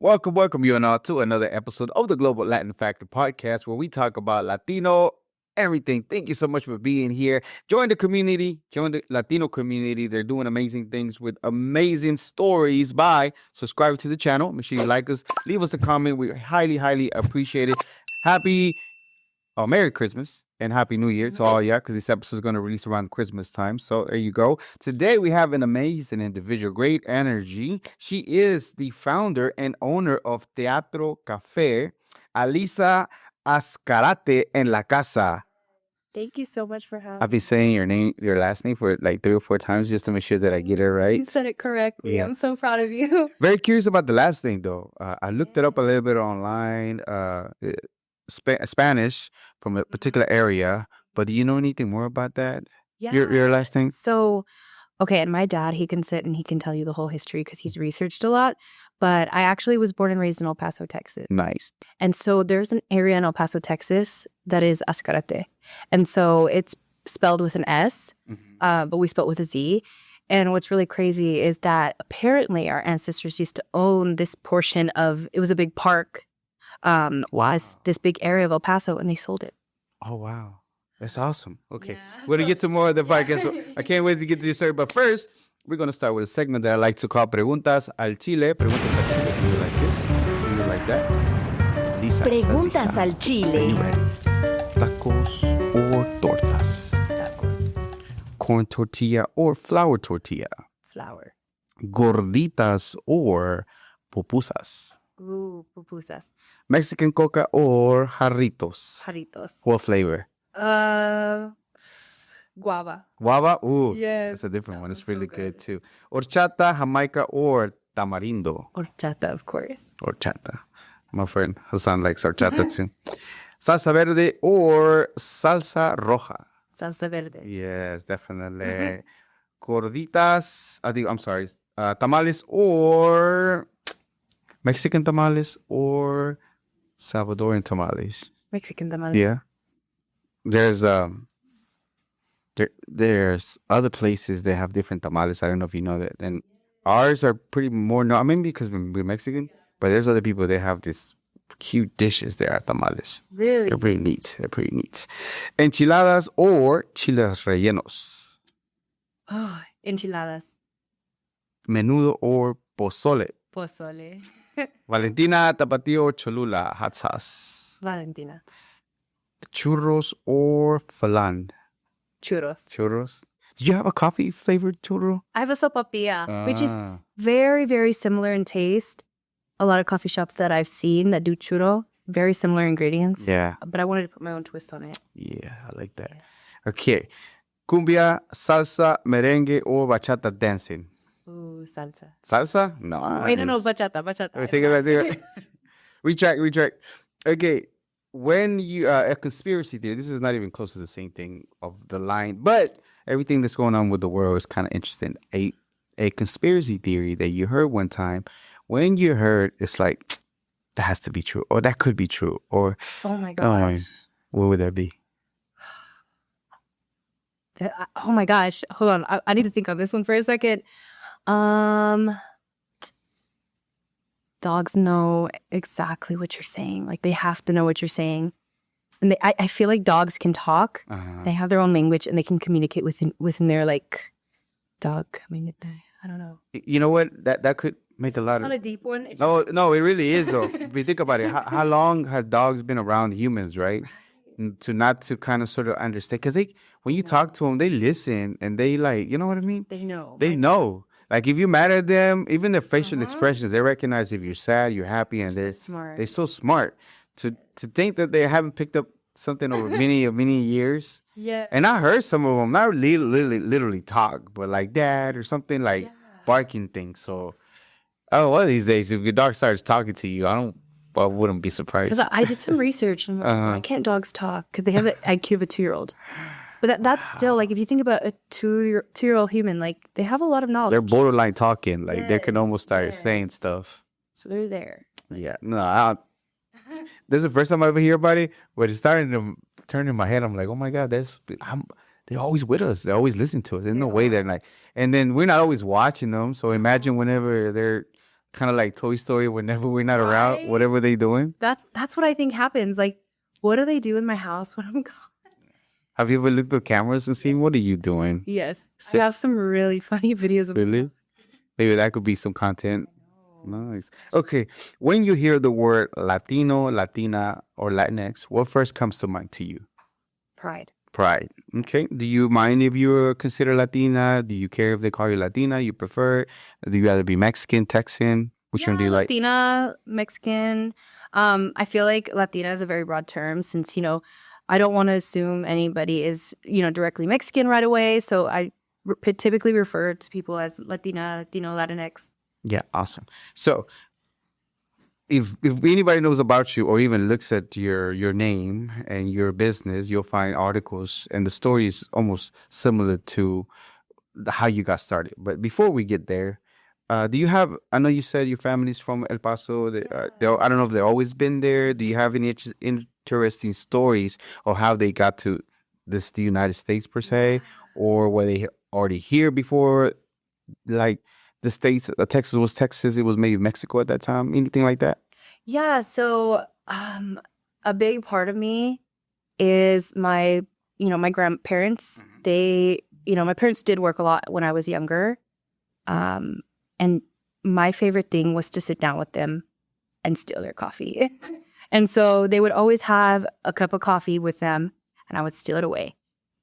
Welcome you and all to another episode of the Global Latin Factor podcast where we talk about Latino everything. Thank you so much for being here. Join the community, join the Latino community. They're doing amazing things with amazing stories by subscribing to the channel. Make sure you like us, leave us a comment. We highly appreciate it. Merry Christmas and Happy New Year to all y'all, because this episode is going to release around Christmas time. So there you go. Today we have an amazing individual, great energy. She is the founder and owner of Teatro Café, Alyssa Ascarate en la Casa. Thank you so much for having me. I've been saying your last name for like 3 or 4 times just to make sure that I get it right. You said it correctly. Yeah. I'm so proud of you. Very curious about the last name though. I looked it up a little bit online. Spanish from a particular area, but do you know anything more about that? Yeah. Your last name? So, okay, and my dad, he can sit and he can tell you the whole history because he's researched a lot. But I actually was born and raised in El Paso, Texas. Nice. And so there's an area in El Paso, Texas that is Ascarate. And so it's spelled with an S, but we spell it with a Z. And what's really crazy is that apparently our ancestors used to own this portion of, it was a big park, was this big area of El Paso, and they sold it. Oh, wow. That's awesome. Okay. We're going to get to more of the podcast. So I can't wait to get to your story. But first, we're going to start with a segment that I like to call Preguntas al Chile. Preguntas al Chile. Do you like this? Do you like that? Lisa, Preguntas al Chile. Are you ready? Tacos or tortas? Tacos. Corn tortilla or flour tortilla? Flour. Gorditas or pupusas? Ooh, pupusas. Mexican coca or jarritos? Jarritos. What flavor? Guava. Guava? Ooh, Yes. that's a different one. was It's so really good. good too. Horchata, jamaica, or tamarindo? Horchata, of course. Horchata. My friend Hassan likes horchata too. Salsa verde or salsa roja? Salsa verde. Yes, definitely. Gorditas, tamales or Mexican tamales or Salvadorian tamales? Mexican tamales. Yeah. There's other places that have different tamales. I don't know if you know that. And ours are pretty more known. Maybe because we're Mexican, but there's other people that have these cute dishes that are tamales. Really? They're pretty neat. Enchiladas or chiles rellenos? Oh, enchiladas. Menudo or pozole? Pozole. Valentina, tapatio or Cholula? Hot sauce. Valentina. Churros or flan? Churros. Did you have a coffee flavored churro? I have a sopapilla, which is Ah. very, very similar in taste. A lot of coffee shops that I've seen that do churro, very similar ingredients. Yeah. But I wanted to put my own twist on it. Yeah, I like that. Okay. Cumbia, salsa, merengue, or bachata dancing? Ooh, salsa. Salsa? No. Wait, no, bachata. Take it. Retract. Okay. When you, a conspiracy theory, this is not even close to the same thing of the line, but everything that's going on with the world is kind of interesting. A conspiracy theory that you heard one time, when you heard, it's like, that has to be true, or that could be true, or, Oh my gosh. what would that be? Oh my gosh. Hold on. I need to think on this one for a second. Dogs know exactly what you're saying. Like, they have to know what you're saying. And I feel like dogs can talk. They have their own language and they can communicate within their, like, dog community. I don't know. You know what? That could make a lot It's of... not a deep one. It's No, just, no, it really is though. If you think about it, how long has dogs been around humans, right? To kind of sort of understand, because when you talk to them, they listen and they like, you know what I mean? they know. They know. Like if you're mad at them, even their facial expressions, they recognize if you're sad, you're happy, and they're smart. They're so smart to think that they haven't picked up something over many years. Yeah. And I heard some of them not literally talk, but like dad or something like barking things. So, one of these days, if your dog starts talking to you, I wouldn't be surprised. Because I did some research and why can't dogs talk? Because they have the IQ of a 2-year-old. But that's still, like, if you think about a two-year-old human, like, they have a lot of knowledge. They're borderline talking. Like, they can Yes, almost start yes. saying stuff. So they're there. Yeah. No, this is the first time I ever hear about it. But it's starting to turn in my head. I'm like, oh, my God, they're always with us. They always listen to us. There's no way they're like... And then we're not always watching them. So imagine whenever they're kind of like Toy Story. Whenever we're not around, Right? whatever they doing. That's what I think happens. Like, what do they do in my house when I'm gone? Have you ever looked at cameras and seen Yes. what are you doing? Yes. So- I have some really funny videos of Really? Maybe that could be some content. Nice. Okay. When you hear the word Latino, Latina, or Latinx, what first comes to mind to you? pride. Pride. Okay. Do you mind if you're considered Latina? Do you care if they call you Latina? You prefer it? Do you rather be Mexican, Texan? Which one do you like? Latina, Mexican. I feel like Latina is a very broad term since, I don't want to assume anybody is, directly Mexican right away. So I typically refer to people as Latina, Latino, Latinx. Yeah, awesome. So if anybody knows about you or even looks at your name and your business, you'll find articles and the story is almost similar to how you got started. But before we get there, do you have? I know you said your family's from El Paso. I don't know if they've always been there. Do you have any interesting stories or how they got to the United States per se, or were they already here before? Like the states, Texas was Texas. It was maybe Mexico at that time. Anything like that? Yeah. So a big part of me is my grandparents. They, my parents did work a lot when I was younger. And my favorite thing was to sit down with them and steal their coffee. And so they would always have a cup of coffee with them and I would steal it away.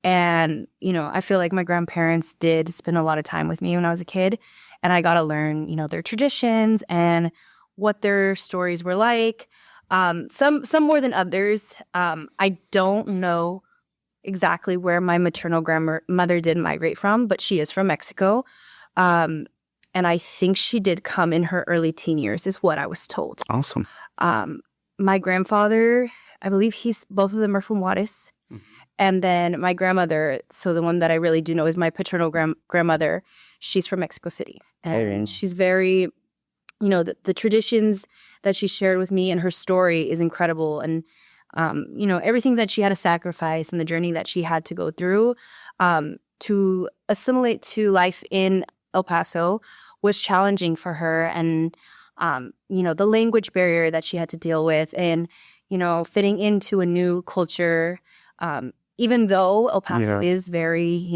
And, I feel like my grandparents did spend a lot of time with me when I was a kid. And I got to learn, their traditions and what their stories were like. Some more than others. I don't know exactly where my maternal grandmother did migrate from, but she is from Mexico. And I think she did come in her early teen years, is what I was told. Awesome. My grandfather, I believe both of them are from Juarez. Mm-hmm. And then my grandmother, so the one that I really do know is my paternal grandmother. She's from Mexico City. And she's very, the traditions that she shared with me and her story is incredible. And, everything that she had to sacrifice and the journey that she had to go through to assimilate to life in El Paso was challenging for her. And, the language barrier that she had to deal with and, fitting into a new culture, even though El Paso is very,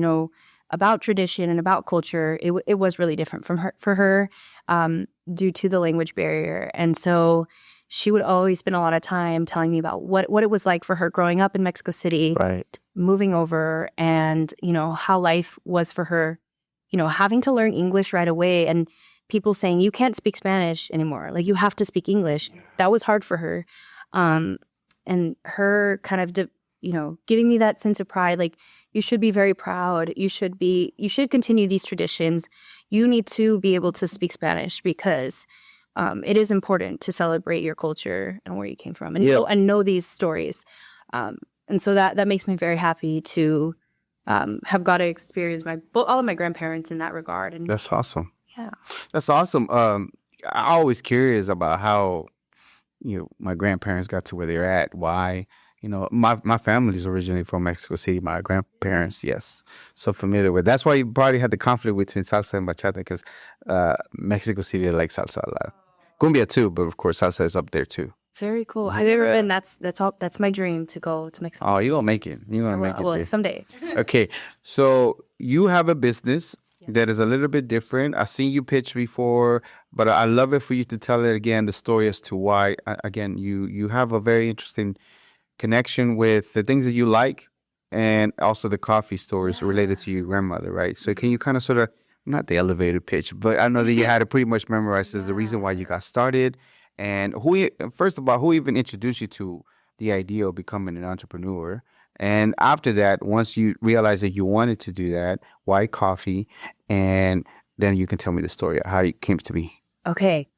about tradition and about culture, it was really different for her due to the language barrier. And so she would always spend a lot of time telling me about what it was like for her growing up in Mexico City, right, moving over, and, how life was for her, having to learn English right away and people saying, you can't speak Spanish anymore. Like, you have to speak English. That was hard for her. And her kind of, giving me that sense of pride, like, you should be very proud. You should continue these traditions. You need to be able to speak Spanish because it is important to celebrate your culture and where you came from and know these stories. And so that makes me very happy to have got to experience all of my grandparents in that regard. And that's awesome. Yeah, that's awesome. I'm always curious about how my grandparents got to where they're at. Why? My family is originally from Mexico City. My grandparents, yes, so familiar with. That's why you probably had the conflict between salsa and bachata because Mexico City likes salsa a lot. Cumbia too, but of course salsa is up there too. Very cool. I've never been. That's my dream to go to Mexico. Oh, you're gonna make it. You're gonna make it. Well, someday. Okay, so you have a business that is a little bit different. I've seen you pitch before, but I love it for you to tell it again, the story as to why. Again, you have a very interesting connection with the things that you like and also the coffee stories related to your grandmother, right? So can you kind of sort of, not the elevator pitch, but I know that you had it pretty much memorized as the reason why you got started. And first of all, who even introduced you to the idea of becoming an entrepreneur? And after that, once you realized that you wanted to do that, why coffee? And then you can tell me the story of how it came to be. Okay.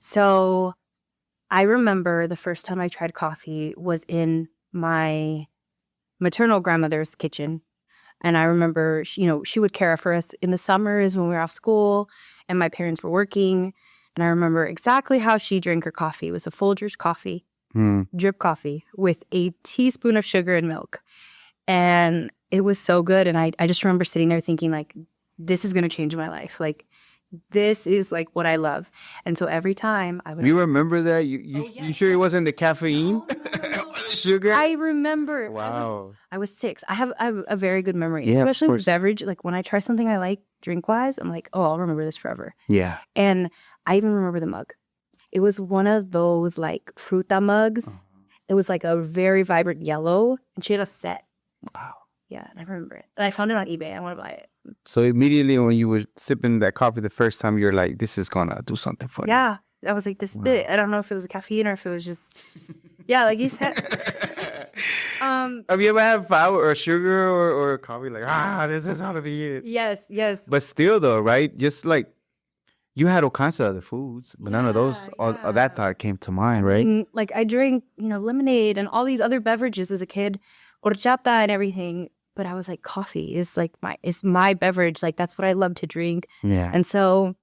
So I remember the first time I tried coffee was in my maternal grandmother's kitchen. And I remember, she would care for us in the summers when we were off school and my parents were working. And I remember exactly how she drank her coffee. It was a Folgers coffee, drip coffee with a teaspoon of sugar and milk. And it was so good. And I just remember sitting there thinking, like, this is going to change my life. Like, this is like what I love. And so every time I would. You remember that? You sure it wasn't the caffeine? Sugar? I remember. Wow. I was 6. I have a very good memory, Yeah, of especially with course. beverage. Like when I try something I like drink wise, I'm like, oh, I'll remember this forever. Yeah. And I even remember the mug. It was one of those like fruta mugs. It was like a very vibrant yellow, and she had a set. Wow. Yeah, and I remember it. And I found it on eBay. I want to buy it. So immediately when you were sipping that coffee the first time, you're like, this is gonna do something for me. Yeah, I was like, this bit. I don't know if it was caffeine or if it was just, yeah, like you said. Have you ever had flour or sugar or coffee? Like, this is how to be it. Yes. But still, though, right? Just like you had all kinds of other foods, but none of those, all that thought came to mind, right? And, like I drank, lemonade and all these other beverages as a kid, horchata and everything. But I was like, coffee is like my beverage. Like that's what I love to drink. Yeah. And so,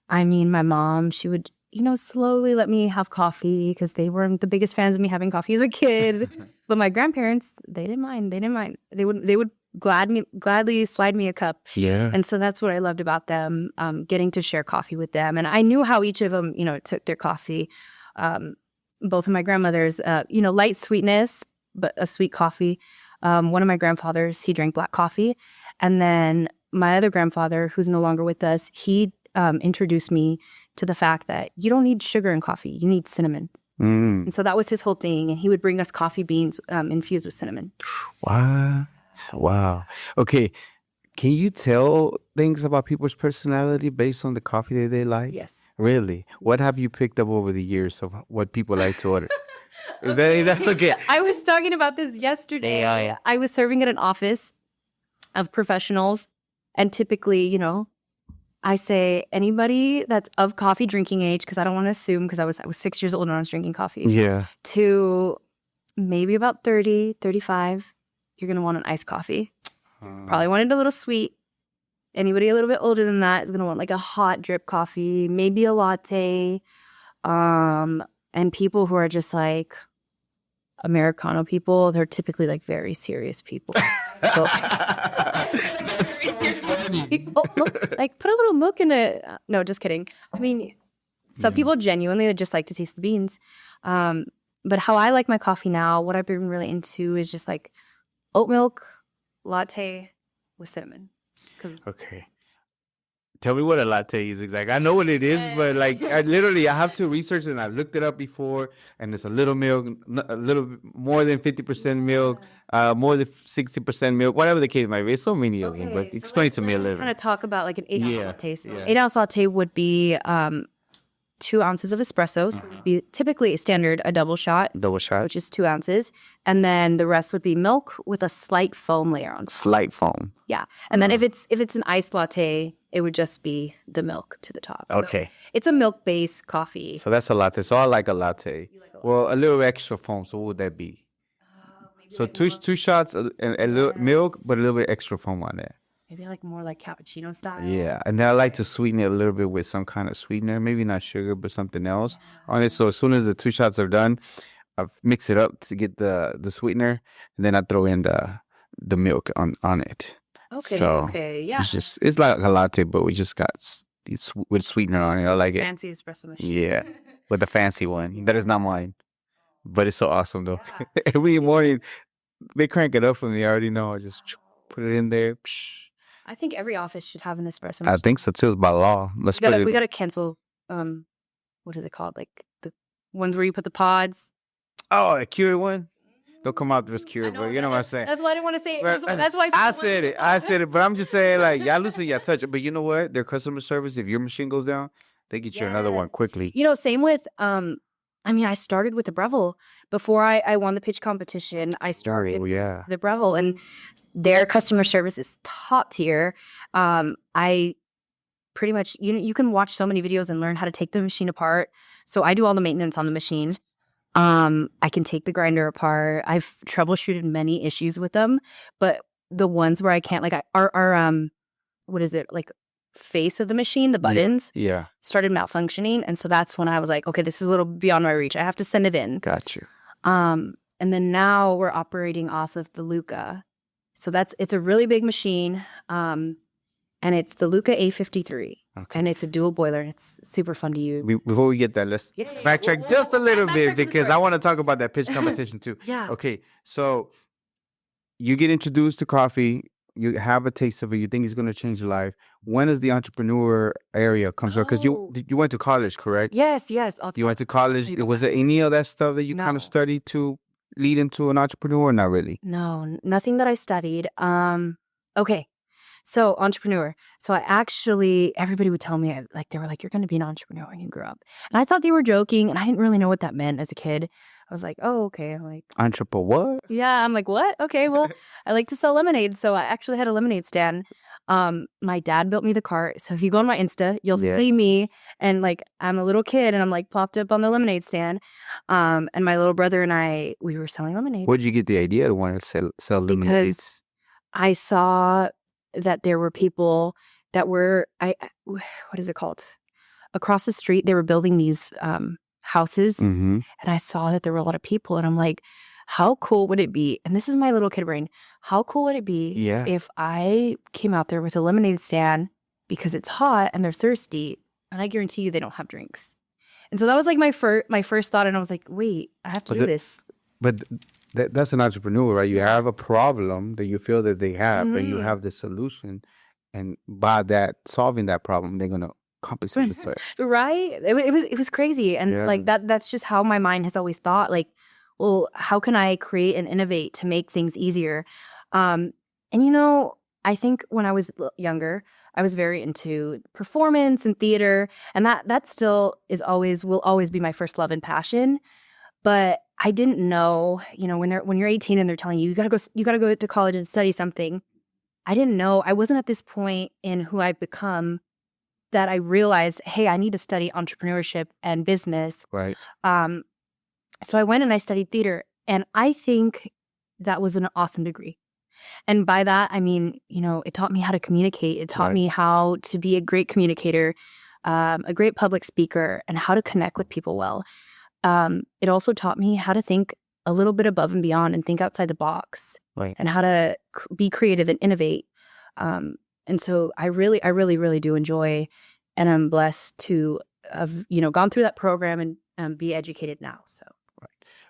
I mean, my mom, she would, slowly let me have coffee because they weren't the biggest fans of me having coffee as a kid. But my grandparents, they didn't mind. They would gladly slide me a cup. Yeah. And so that's what I loved about them, getting to share coffee with them. And I knew how each of them, took their coffee. Both of my grandmothers, light sweetness, but a sweet coffee. One of my grandfathers, he drank black coffee. And then my other grandfather, who's no longer with us, he introduced me to the fact that you don't need sugar in coffee. You need cinnamon. And so that was his whole thing. And he would bring us coffee beans infused with cinnamon. What? Wow. Okay. Can you tell things about people's personality based on the coffee that they like? Yes. Really? What have you picked up over the years of what people like to order? That's okay. I was talking about this yesterday. Yeah. I was serving at an office of professionals. And typically, I say anybody that's of coffee drinking age, because I don't want to assume, because I was 6 years old when I was drinking coffee. Yeah. To maybe about 30, 35, you're going to want an iced coffee. Probably want it a little sweet. Anybody a little bit older than that is going to want like a hot drip coffee, maybe a latte. And people who are just like Americano people, they're typically like very serious people. So, people, like put a little milk in it. No, just kidding. I mean, some people genuinely just like to taste the beans. But how I like my coffee now, what I've been really into is just like oat milk latte with cinnamon. Okay. Tell me what a latte is exactly. I know what it is, but like I have to research it, and I looked it up before, and it's a little milk, a little bit more than 50% milk, more than 60% milk, whatever the case might be. It's so many of them, but explain to me a little. Trying to talk about like an 8-ounce latte. So Yeah. 8-ounce latte would be 2 ounces of espresso. So it would be typically standard a double shot, which is 2 ounces, and then the rest would be milk with a slight foam layer on top. Slight foam. Yeah, and then if it's an iced latte, it would just be the milk to the top. Okay. So it's a milk-based coffee. So that's a latte. So I like a latte. Well, a little extra foam. So what would that be? So like two shots and a little milk, but a little bit extra foam on it. Maybe like more like cappuccino style. Yeah, and then I like to sweeten it a little bit with some kind of sweetener, maybe not sugar, but something else on it. So as soon as the 2 shots are done, I mix it up to get the sweetener, and then I throw in the milk on it. Okay. So okay. Yeah. it's like a latte, but we just got with sweetener on it. I like it. Fancy espresso machine. Yeah, with the fancy one. That is not mine, but it's so awesome though. Every morning they crank it up for me. I already know. I just put it in there. I think every office should have an espresso machine. I think so too. It's by law. We gotta cancel. What is it called? Like the ones where you put the pods. Oh, a cured one. Don't come out just cured, but you know what I'm saying. That's why I didn't want to say it. But That's why I said it. But I'm just saying, like, y'all losing your touch. But you know what? Their customer service, if your machine goes down, they get you another one quickly. Same with I started with the Breville before I won the pitch competition. I started the Breville, and their customer service is top tier. I pretty much you can watch so many videos and learn how to take the machine apart. So I do all the maintenance on the machines. I can take the grinder apart. I've troubleshooted many issues with them, but the ones where I can't, like our what is it, like face of the machine, the buttons, started malfunctioning, and so that's when I was like, okay, this is a little beyond my reach. I have to send it in. Got you. And then now we're operating off of the Luca, so it's a really big machine. and it's the Luca A53. Okay. And it's a dual boiler. It's super fun to use. Before we get that, let's backtrack just a little bit because I want to talk about that pitch competition too. Yeah. Okay, so you get introduced to coffee, you have a taste of it, you think it's going to change your life. When is the entrepreneur area comes up? Because you went to college, correct? Yes. You went to college. Was there any of that stuff that you kind of studied to lead into an entrepreneur? Not really. No, nothing that I studied. Okay. So entrepreneur. So everybody would tell me, they were like, you're going to be an entrepreneur when you grow up. And I thought they were joking, and I didn't really know what that meant as a kid. I was like, oh, okay. Entrepreneur what? Yeah, I'm like, what? Okay, well, I like to sell lemonade. So I actually had a lemonade stand. My dad built me the cart. So if you go on my Insta, you'll see me, and I'm a little kid, and I'm popped up on the lemonade stand. And my little brother and we were selling lemonade. Where'd you get the idea to want to sell lemonade? Because I saw that there were people that were, what is it called? Across the street, they were building these houses. Mm-hmm. And I saw that there were a lot of people. And I'm like, how cool would it be? And this is my little kid brain. How cool would it be if I came out there with a lemonade stand because it's hot and they're thirsty, and I guarantee you they don't have drinks. And so that was my first thought. And I was like, wait, I have to do this. But that's an entrepreneur, right? You have a problem that you feel that they have, and you have the solution. And by solving that problem, they're going to compensate for it. Right? It was crazy. And that's just how my mind has always thought. Well, how can I create and innovate to make things easier? And I think when I was younger, I was very into performance and theater, and that still will always be my first love and passion. But I didn't know, when you're 18 and they're telling you gotta go to college and study something. I didn't know. I wasn't at this point in who I've become that I realized, hey, I need to study entrepreneurship and business. Right. So I went and I studied theater, and I think that was an awesome degree. And by that, I mean, it taught me how to communicate. It taught me how to be a great communicator, a great public speaker, and how to connect with people well. It also taught me how to think a little bit above and beyond and think outside the box, and how to be creative and innovate. And so I really, really do enjoy, and I'm blessed to have, gone through that program and be educated now. So.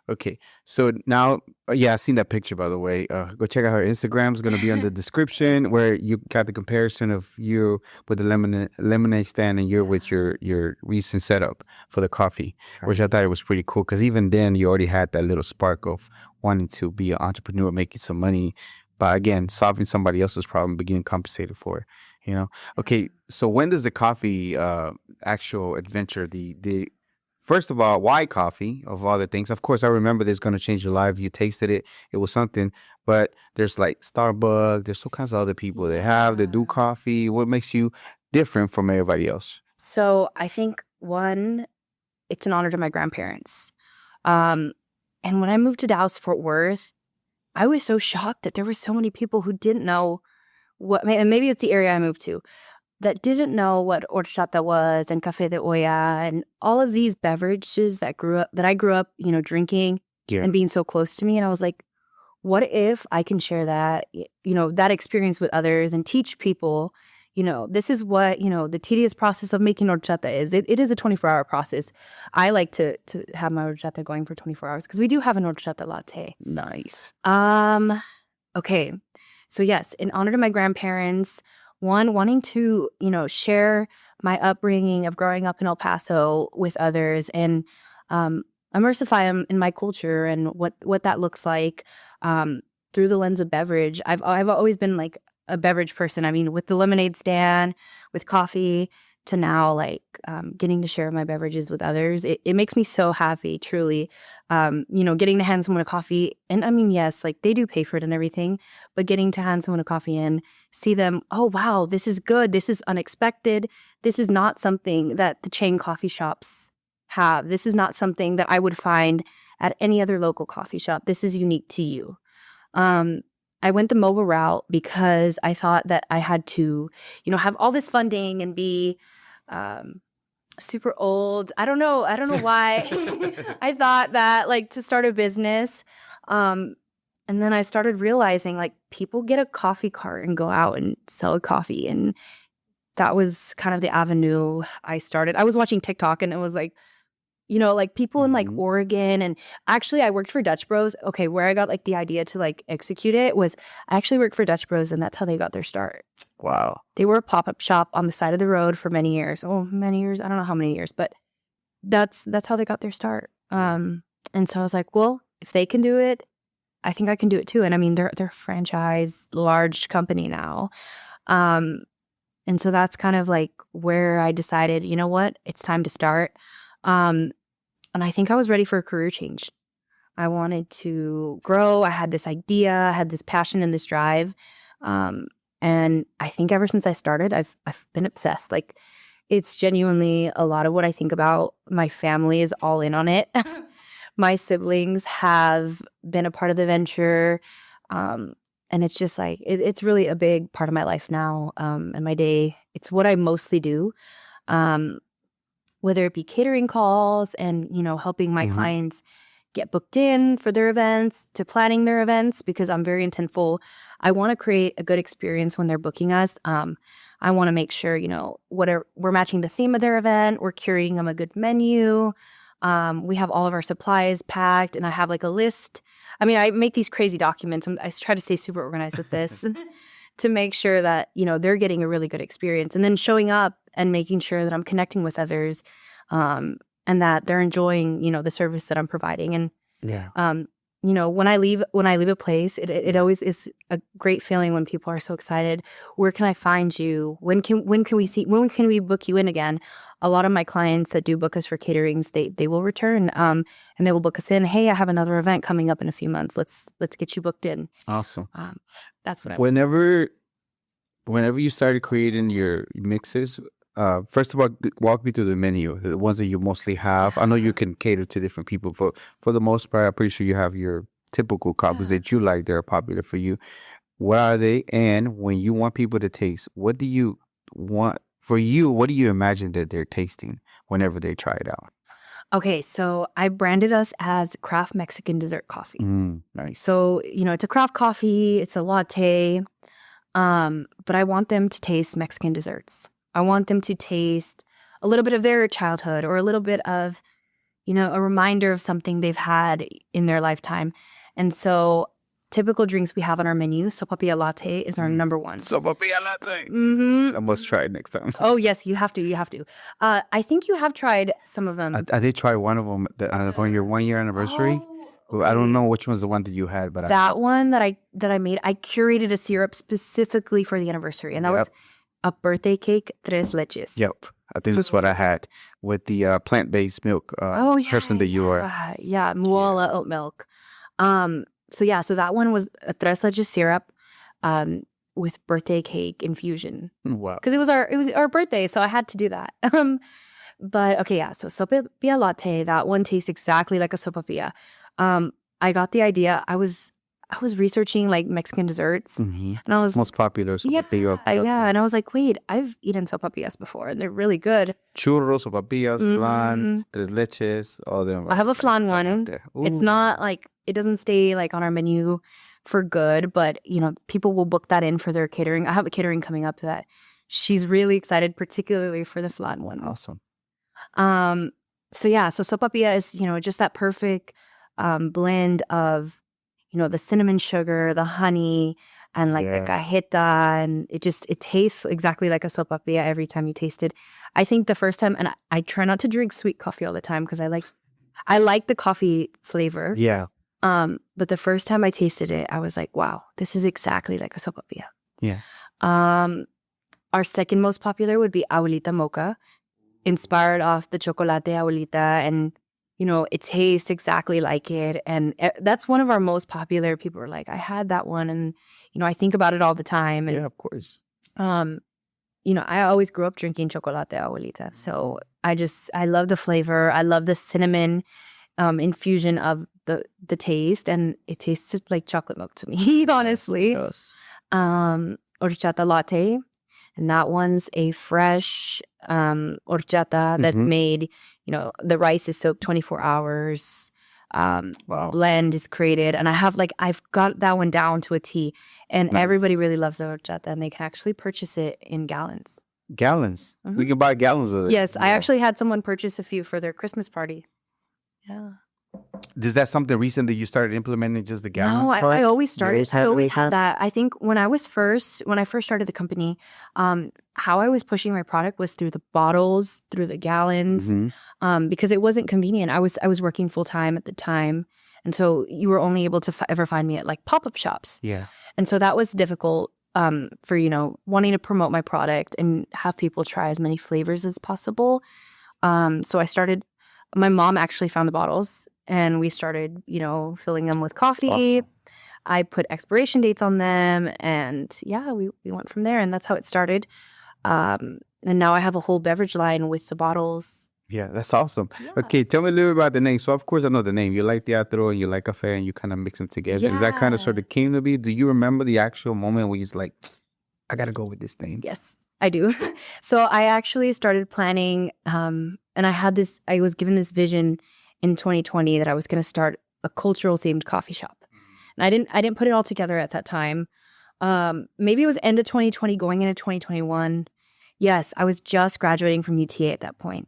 Okay, so now, I've seen that picture, by the way. Go check out her Instagram. It's going to be on the description, where you got the comparison of you with the lemonade stand and you with your recent setup for the coffee, which I thought it was pretty cool, because even then you already had that little spark of wanting to be an entrepreneur, making some money, but again, solving somebody else's problem, being compensated for it, Okay, so when does the coffee actual adventure, first of all, why coffee of all the things? Of course, I remember this is going to change your life. You tasted it. It was something. But there's Starbucks. There's all kinds of other people that do coffee. What makes you different from everybody else? So I think, one, it's an honor to my grandparents. And when I moved to Dallas-Fort Worth, I was so shocked that there were so many people who didn't know and maybe it's the area I moved to, that didn't know what horchata was and café de olla and all of these beverages that I grew up, drinking and being so close to me. And I was like, what if I can share that, that experience with others and teach people, this is what, the tedious process of making horchata is. It is a 24-hour process. I like to have my horchata going for 24 hours because we do have an horchata latte. Nice. Okay. So yes, in honor to my grandparents, one, wanting to, share my upbringing of growing up in El Paso with others and immersify them in my culture and what that looks like through the lens of beverage. I've always been a beverage person. I mean, with the lemonade stand, with coffee, to now getting to share my beverages with others. It makes me so happy, truly. Getting to hand someone a coffee. And I mean, yes, they do pay for it and everything, but getting to hand someone a coffee and see them, oh, wow, this is good. This is unexpected. This is not something that the chain coffee shops have. This is not something that I would find at any other local coffee shop. This is unique to you. I went the mobile route because I thought that I had to, have all this funding and be super old. I don't know why. I thought that to start a business. And And then I started realizing like people get a coffee cart and go out and sell a coffee. And that was kind of the avenue I started. I was watching TikTok and it was like, like people in like Oregon, and actually I worked for Dutch Bros. Okay, where I got like the idea to like execute it was I actually worked for Dutch Bros, and that's how they got their start. Wow. They were a pop-up shop on the side of the road for many years. Oh, many years. I don't know how many years, but that's how they got their start. And so I was like, well, if they can do it, I think I can do it too. And I mean, they're a franchise, large company now. And so that's kind of like where I decided, you know what, it's time to start. And I think I was ready for a career change. I wanted to grow. I had this idea, I had this passion and this drive. And I think ever since I started, I've been obsessed. Like, it's genuinely a lot of what I think about. My family is all in on it. My siblings have been a part of the venture. And it's just like, it's really a big part of my life now. And my day, it's what I mostly do. Whether it be catering calls and, helping my clients get booked in for their events, to planning their events, because I'm very intentful. I want to create a good experience when they're booking us. I want to make sure, we're matching the theme of their event. We're curating them a good menu. We have all of our supplies packed, and I have like a list. I mean, I make these crazy documents. I try to stay super organized with this to make sure that, they're getting a really good experience, and then showing up and making sure that I'm connecting with others, and that they're enjoying, the service that I'm providing. And when I leave a place, it always is a great feeling when people are so excited. Where can I find you? When can we book you in again? A lot of my clients that do book us for caterings, they will return, and they will book us in. Hey, I have another event coming up in a few months. Let's get you booked in. Awesome. That's what I. Whenever you started creating your mixes, first of all, walk me through the menu, the ones that you mostly have. I know you can cater to different people. For the most part, I'm pretty sure you have your typical coffees that you like, that are popular for you. What are they? And when you want people to taste, what do you want for you? What do you imagine that they're tasting whenever they try it out? Okay, so I branded us as craft Mexican dessert coffee. Nice. So, it's a craft coffee, it's a latte, but I want them to taste Mexican desserts. I want them to taste a little bit of their childhood, or a little bit of, a reminder of something they've had in their lifetime. And so typical drinks we have on our menu, sopapilla latte is our number one. Sopapilla latte. Mm-hmm. I must try it next time. Oh, yes, you have to. I think you have tried some of them. I did try one of them on your 1 year anniversary. Okay. I don't know which one's the one that you had, but one that I made, I curated a syrup specifically for the anniversary, and that was a birthday cake, tres leches. Yep. I think that's what I had with the plant-based milk person that you were. Muala oat milk. So that one was a tres leches syrup with birthday cake infusion. Wow. Because it was our birthday, so I had to do that. But okay, so sopapilla latte, that one tastes exactly like a sopapilla. I got the idea. I was researching like Mexican desserts, and I was most popular sopapilla. And I was like, wait, I've eaten sopapillas before, and they're really good. Churros, sopapillas, flan, tres leches, all them. I have a flan one. It's not like, it doesn't stay like on our menu for good, but people will book that in for their catering. I have a catering coming up that she's really excited, particularly for the flan one. Awesome. So sopapilla is just that perfect blend of the cinnamon sugar, the honey, and like the cajeta, and it tastes exactly like a sopapilla every time you taste it. I think the first time, and I try not to drink sweet coffee all the time because I like the coffee flavor. Yeah. But the first time I tasted it, I was like, wow, this is exactly like a sopapilla. Yeah. Our second most popular would be Abuelita Mocha, inspired off the chocolate Abuelita, and it tastes exactly like it. And that's one of our most popular. People are like, I had that one. And, I think about it all the time. And, yeah, of course. I always grew up drinking chocolate abuelita. So I love the flavor. I love the cinnamon infusion of the taste. And it tastes like chocolate milk to me, honestly. Yes. Horchata latte. And that one's a fresh horchata that's made, the rice is soaked 24 hours. Wow. blend is created. And I've got that one down to a T. And Nice. everybody really loves the horchata, and they can actually purchase it in gallons. Gallons. Mhm. We can buy gallons of it. Yes, I actually had someone purchase a few for their Christmas party. Yeah. Is that something recent that you started implementing, just the gallon? No, I always started. always I had- always we had had- that. I think when I first started the company, how I was pushing my product was through the bottles, through the gallons, Mhm. because it wasn't convenient. I was working full time at the time, and so you were only able to ever find me at like pop-up shops, Yeah. and so that was difficult for wanting to promote my product and have people try as many flavors as possible. So I started. My mom actually found the bottles, and we started, filling them with coffee. Awesome. I put expiration dates on them, and yeah, we went from there, and that's how it started. And now I have a whole beverage line with the bottles. Yeah, that's awesome. Yeah. Okay, tell me a little bit about the name. So, of course, I know the name. You like teatro and you like cafe, and you kind of mix them together. Is that kind of sort of came to be? Do you remember the actual moment where you're like, I got to go with this name? Yes, I do. So I actually started planning, and I was given this vision in 2020 that I was going to start a cultural themed coffee shop. And I didn't put it all together at that time. Maybe it was end of 2020 going into 2021. Yes, I was just graduating from UTA at that point.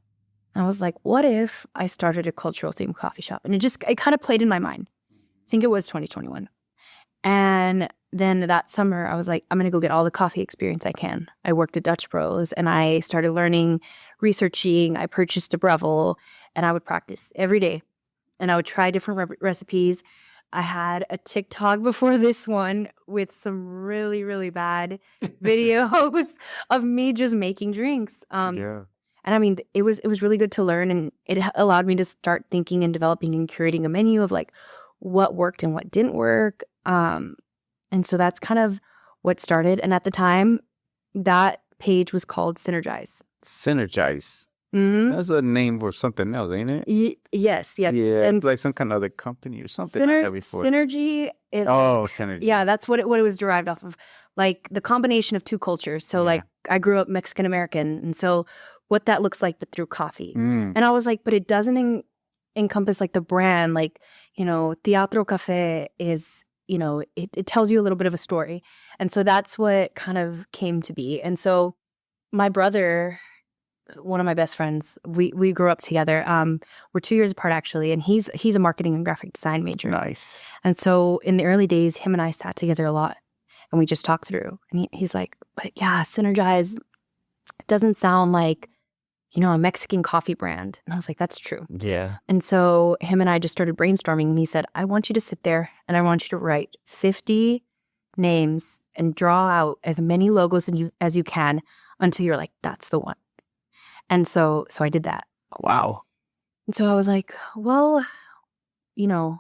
And I was like, what if I started a cultural themed coffee shop? And it kind of played in my mind. I think it was 2021. And then that summer, I was like, I'm going to go get all the coffee experience I can. I worked at Dutch Bros, and I started learning, researching. I purchased a Breville, and I would practice every day. And I would try different recipes. I had a TikTok before this one with some really, really bad videos of me just making drinks. Yeah. And I mean, it was really good to learn, and it allowed me to start thinking and developing and curating a menu of like what worked and what didn't work. And so that's kind of what started. And at the time, that page was called Synergize. Synergize. Mm-hmm. That's a name for something else, ain't it? Yes. Yeah, And it's like some kind of other company or something. I had before. Synergy is Synergy. yeah, that's what it was derived off of, like the combination of two cultures. So like I grew up Mexican American, and so what that looks like, but through coffee. Mm. And I was like, but it doesn't encompass like the brand, like Teatro Cafe is, it tells you a little bit of a story, and so that's what kind of came to be. And so my brother, one of my best friends, we grew up together. We're 2 years apart actually, and he's a marketing and graphic design major. Nice. And so in the early days, him and I sat together a lot, and we just talked through. And he's like, but yeah, Synergize doesn't sound like, a Mexican coffee brand. And I was like, that's true. Yeah. And so him and I just started brainstorming, and he said, I want you to sit there and I want you to write 50 names and draw out as many logos as you can until you're like, that's the one. And so I did that. Wow. And so I was like, well,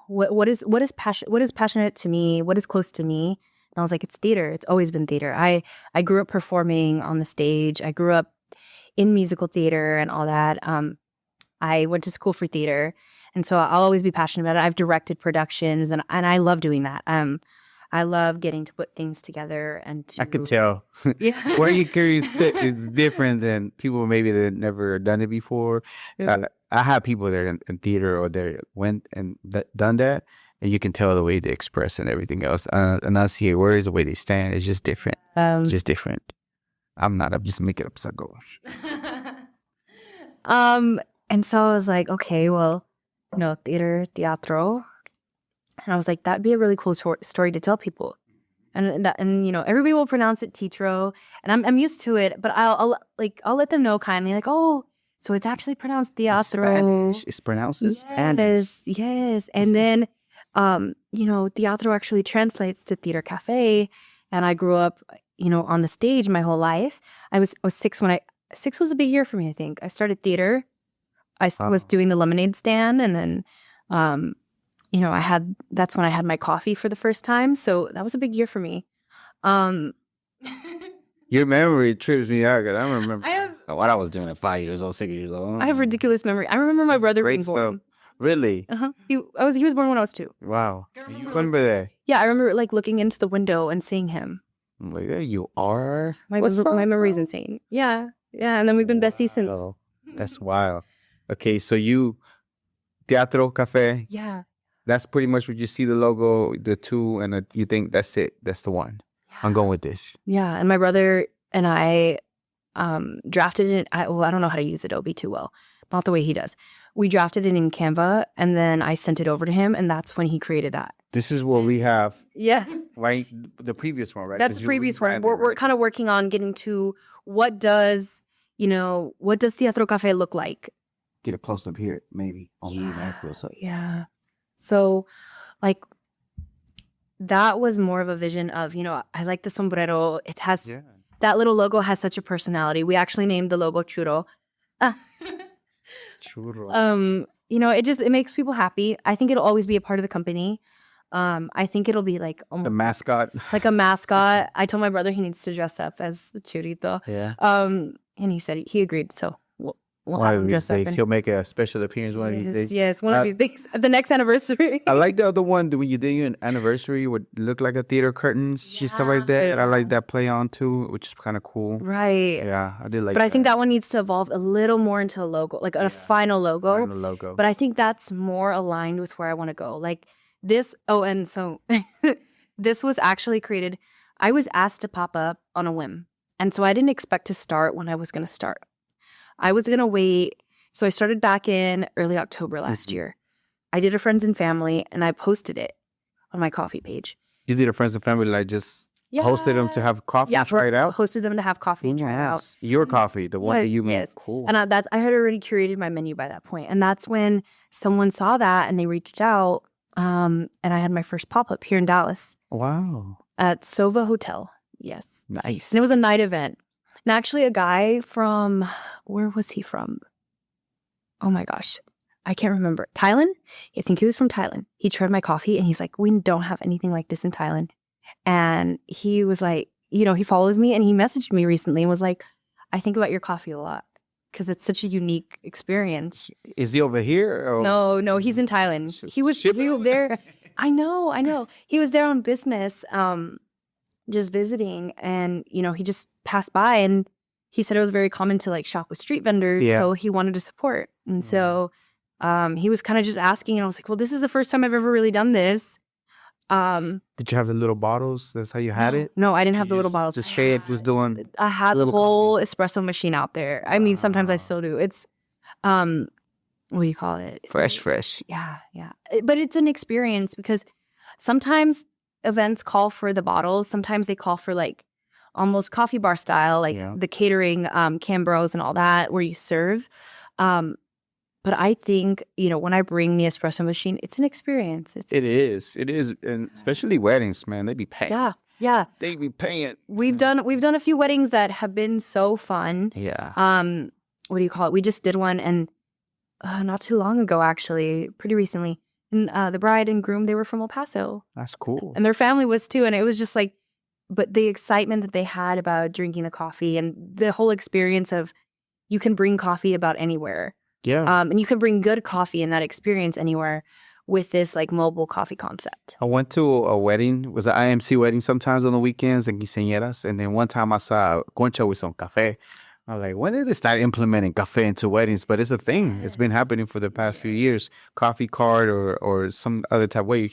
what is passionate to me? What is close to me? And I was like, it's theater. It's always been theater. I grew up performing on the stage. I grew up in musical theater and all that. I went to school for theater, and so I'll always be passionate about it. I've directed productions, and I love doing that. I love getting to put things together and to. I could tell. Yeah. Where you curious is different than people maybe that never done it before. Yeah. I have people that are in theater or they went and done that, and you can tell the way they express and everything else. And I see words, the way they stand, it's just different. It's just different. I'm just making up some gosh. And so I was like, okay, well, teatro. And I was like, that'd be a really cool story to tell people. And everybody will pronounce it teatro, and I'm used to it, but I'll let them know kindly, like, oh, so it's actually pronounced teatro. Spanish. It's pronounced as Spanish. Yes. And then teatro actually translates to theater cafe. And I grew up, on the stage my whole life. I was 6 when 6 was a big year for me, I think. I started theater. I was doing the lemonade stand, and then that's when I had my coffee for the first time. So that was a big year for me. Your memory trips me out. 'Cause I don't remember What I was doing at 5 years old, 6 years old. I have ridiculous memory. I remember my brother Great being born. stuff. Really? He was born when I was 2. Wow. You remember that? Yeah, I remember like looking into the window and seeing him. I'm like, there you are. My What's up, memory's bro? insane. Yeah. And then we've been besties since. Wow. That's wild. Okay, so you teatro cafe. Yeah. That's pretty much what you see the logo, the two, and you think that's it. That's the one. I'm going with this. Yeah, and my brother and I drafted it. I don't know how to use Adobe too well, not the way he does. We drafted it in Canva, and then I sent it over to him, and that's when he created that. This is what we have. Yes. Right? The previous one, right? That's the previous one. We're kind of working on getting to what does Teatro Cafe look like? Get a close up here, maybe. Yeah. So, like, that was more of a vision of, I like the sombrero. It has, that little logo has such a personality. We actually named the logo Churro. Churro. It makes people happy. I think it'll always be a part of the company. I think it'll be like almost the mascot. Like a mascot. I told my brother he needs to dress up as the churrito. Yeah. And he said he agreed. So we'll have him dress up. He'll make a special appearance one of these days. Yes, one of these days. The next anniversary. I like the other one when you did an anniversary would look like a theater curtains, stuff like that. I like that play on too, which is kind of cool. Right. Yeah, I did like. But I think that one needs to evolve a little more into a logo, like a final logo. Final logo. But I think that's more aligned with where I want to go. Like this. Oh, and so this was actually created. I was asked to pop up on a whim, and so I didn't expect to start when I was going to start. I was going to wait. So I started back in early October last year. I did a friends and family, and I posted it on my coffee page. You did a friends and family, like just hosted them to have coffee and try it out? Hosted them to have coffee and try it out. Your coffee, the one that you made. Yes. Cool. And I had already curated my menu by that point. And that's when someone saw that and they reached out. And I had my first pop-up here in Dallas. Wow. At Sova Hotel. Yes. Nice. And it was a night event. And actually a guy from, where was he from? Oh my gosh. I can't remember. Thailand? I think he was from Thailand. He tried my coffee and he's like, we don't have anything like this in Thailand. And he was like, he follows me and he messaged me recently and was like, I think about your coffee a lot because it's such a unique experience. Is he over here? Or? No, he's in Thailand. He was there. I know. He was there on business, just visiting, and he just passed by and he said it was very common to like shop with street vendors, so he wanted to support. And so he was kind of just asking, and I was like, well, this is the first time I've ever really done this. Did you have the little bottles? That's how you had it? No, I didn't have the little bottles. Just Shade was doing. I had the whole espresso machine out there. I mean, sometimes I still do. It's what do you call it? Fresh. Yeah. But it's an experience because sometimes events call for the bottles. Sometimes they call for like almost coffee bar style, like the catering, Cambros and all that, where you serve. But I think, when I bring the espresso machine, it's an experience. It is. And especially weddings, man, they be paying. Yeah. They be paying. We've done a few weddings that have been so fun. Yeah. What do you call it? We just did one and not too long ago, actually, pretty recently. And the bride and groom, they were from El Paso. That's cool. And their family was too. And it was just like, but the excitement that they had about drinking the coffee and the whole experience of you can bring coffee about anywhere. Yeah. And you can bring good coffee and that experience anywhere with this like mobile coffee concept. I went to a wedding. It was an IMC wedding sometimes on the weekends and quinceañeras. And then one time I saw concha with some cafe. I was like, when did they start implementing cafe into weddings? But it's a thing. It's been happening for the past few years. Coffee card or some other type, way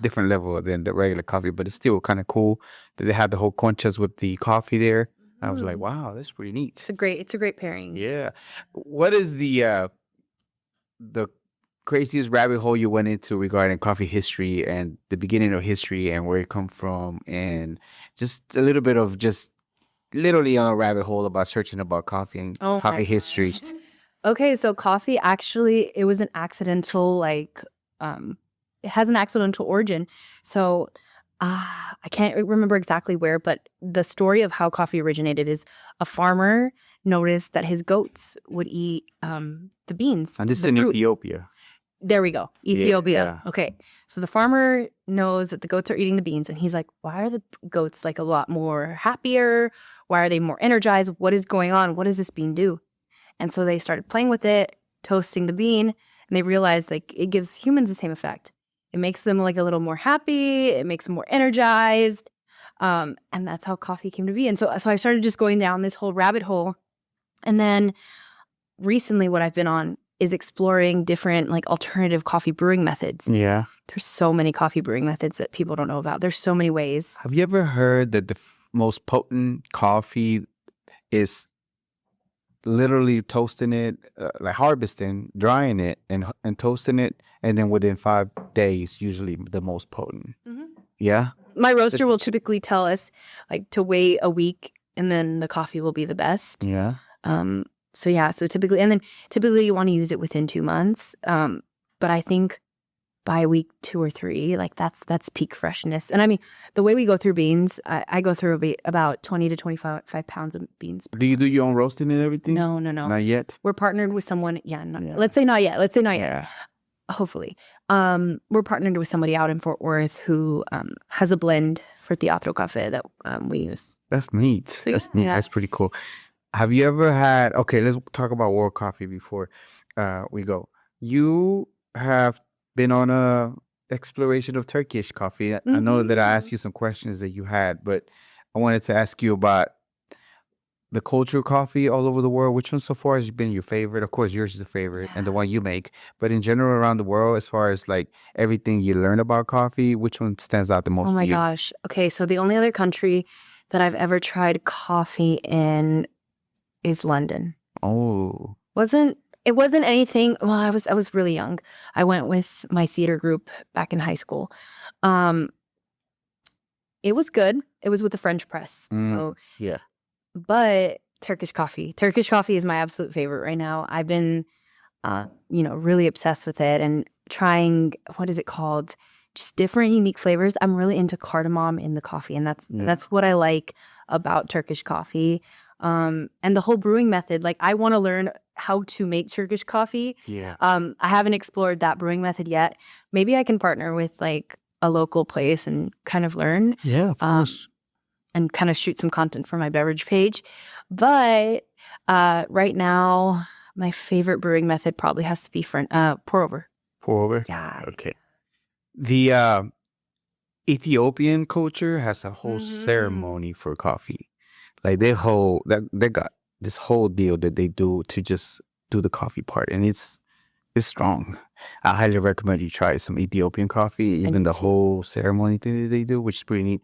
different level than the regular coffee. But it's still kind of cool that they had the whole conchas with the coffee there. I was like, wow, that's pretty neat. It's a great pairing. Yeah. What is the craziest rabbit hole you went into regarding coffee history and the beginning of history and where it come from, and just a little bit of just literally on a rabbit hole about searching about coffee and coffee history? Okay, so coffee actually, it was an accidental, it has an accidental origin. So I can't remember exactly where, but the story of how coffee originated is a farmer noticed that his goats would eat the beans. And this is in Ethiopia. There we go. Ethiopia. Yeah. Okay. So the farmer knows that the goats are eating the beans and he's like, why are the goats like a lot more happier? Why are they more energized? What is going on? What does this bean do? And so they started playing with it, toasting the bean, and they realized like it gives humans the same effect. It makes them like a little more happy. It makes them more energized. And that's how coffee came to be. And so I started just going down this whole rabbit hole. And then recently what I've been on is exploring different like alternative coffee brewing methods. Yeah. There's so many coffee brewing methods that people don't know about. There's so many ways. Have you ever heard that the most potent coffee is literally toasting it, like harvesting, drying it, and toasting it, and then within 5 days, usually the most potent. Yeah. My roaster will typically tell us like to wait a week, and then the coffee will be the best. Yeah. So typically you want to use it within 2 months. But I think by week 2 or 3, like that's peak freshness. And I mean, the way we go through beans, I go through about 20 to 25 pounds of beans. Do you do your own roasting and everything? No. Not yet. We're partnered with someone. Let's say not yet. Yeah. Hopefully. We're partnered with somebody out in Fort Worth who has a blend for Teatro Cafe that we use. That's neat. So, That's neat. yeah. That's pretty cool. Have you ever had, okay, let's talk about World Coffee before we go. You have been on a exploration of Turkish coffee. I know that I asked you some questions that you had, but I wanted to ask you about the culture of coffee all over the world. Which one so far has been your favorite? Of course, yours is the favorite and the one you make. But in general, around the world, as far as like everything you learn about coffee, which one stands out the most Oh my for you? gosh. Okay, so the only other country that I've ever tried coffee in is London. Oh. It wasn't anything. Well, I was really young. I went with my theater group back in high school. It was good. It was with the French press. So, Yeah. but Turkish coffee is my absolute favorite right now. I've been, really obsessed with it and trying, what is it called? Just different unique flavors. I'm really into cardamom in the coffee, and that's what I like about Turkish coffee. And the whole brewing method. Like, I want to learn how to make Turkish coffee. Yeah. I haven't explored that brewing method yet. Maybe I can partner with like a local place and kind of learn. Yeah, of course. And kind of shoot some content for my beverage page. But right now, my favorite brewing method probably has to be pour over. Pour over? Yeah. Okay. The Ethiopian culture has a whole ceremony for coffee. Like they got this whole deal that they do to just do the coffee part, and it's strong. I highly recommend you try some Ethiopian coffee, even the whole ceremony thing that they do, which is pretty neat.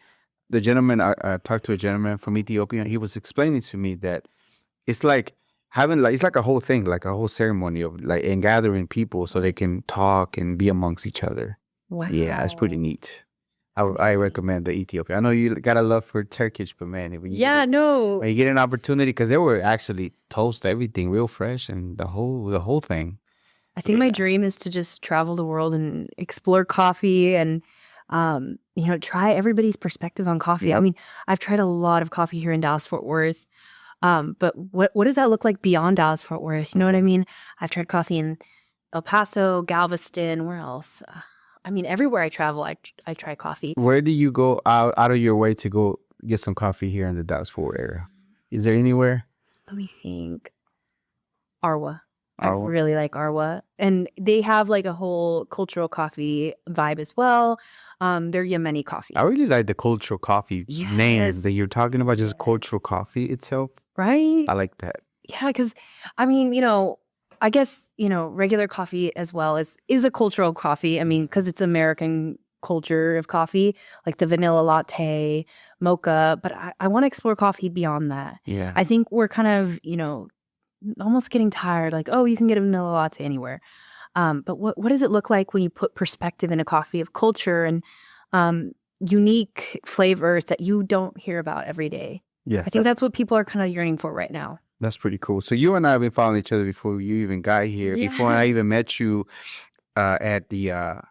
The gentleman, I talked to a gentleman from Ethiopia. He was explaining to me that it's like it's like a whole thing, like a whole ceremony of like and gathering people so they can talk and be amongst each other. Wow. Yeah, it's pretty neat. I recommend the Ethiopia. I know you got a love for Turkish, but man, when you get an opportunity, because they were actually toast everything real fresh and the whole thing. I think my dream is to just travel the world and explore coffee and try everybody's perspective on coffee. I mean, I've tried a lot of coffee here in Dallas-Fort Worth. But what does that look like beyond Dallas-Fort Worth? You know what I mean? I've tried coffee in El Paso, Galveston, where else? I mean, everywhere I travel, I try coffee. Where do you go out of your way to go get some coffee here in the Dallas-Fort Worth area? Is there anywhere? Let me think. Arwa. I Arwa? really like Arwa. And they have like a whole cultural coffee vibe as well. They're Yemeni coffee. I really like the cultural coffee name Yes. that you're talking about, just cultural coffee itself. Right? I like that. Yeah, because, I mean, I guess, regular coffee as well is a cultural coffee. I mean, because it's American culture of coffee, like the vanilla latte, mocha. But I want to explore coffee beyond that. Yeah. I think we're kind of, almost getting tired. Like, oh, you can get a vanilla latte anywhere. But what does it look like when you put perspective in a coffee of culture and unique flavors that you don't hear about every day? Yeah. I think that's what people are kind of yearning for right now. That's pretty cool. So you and I have been following each other before you even got here, before I even met you at the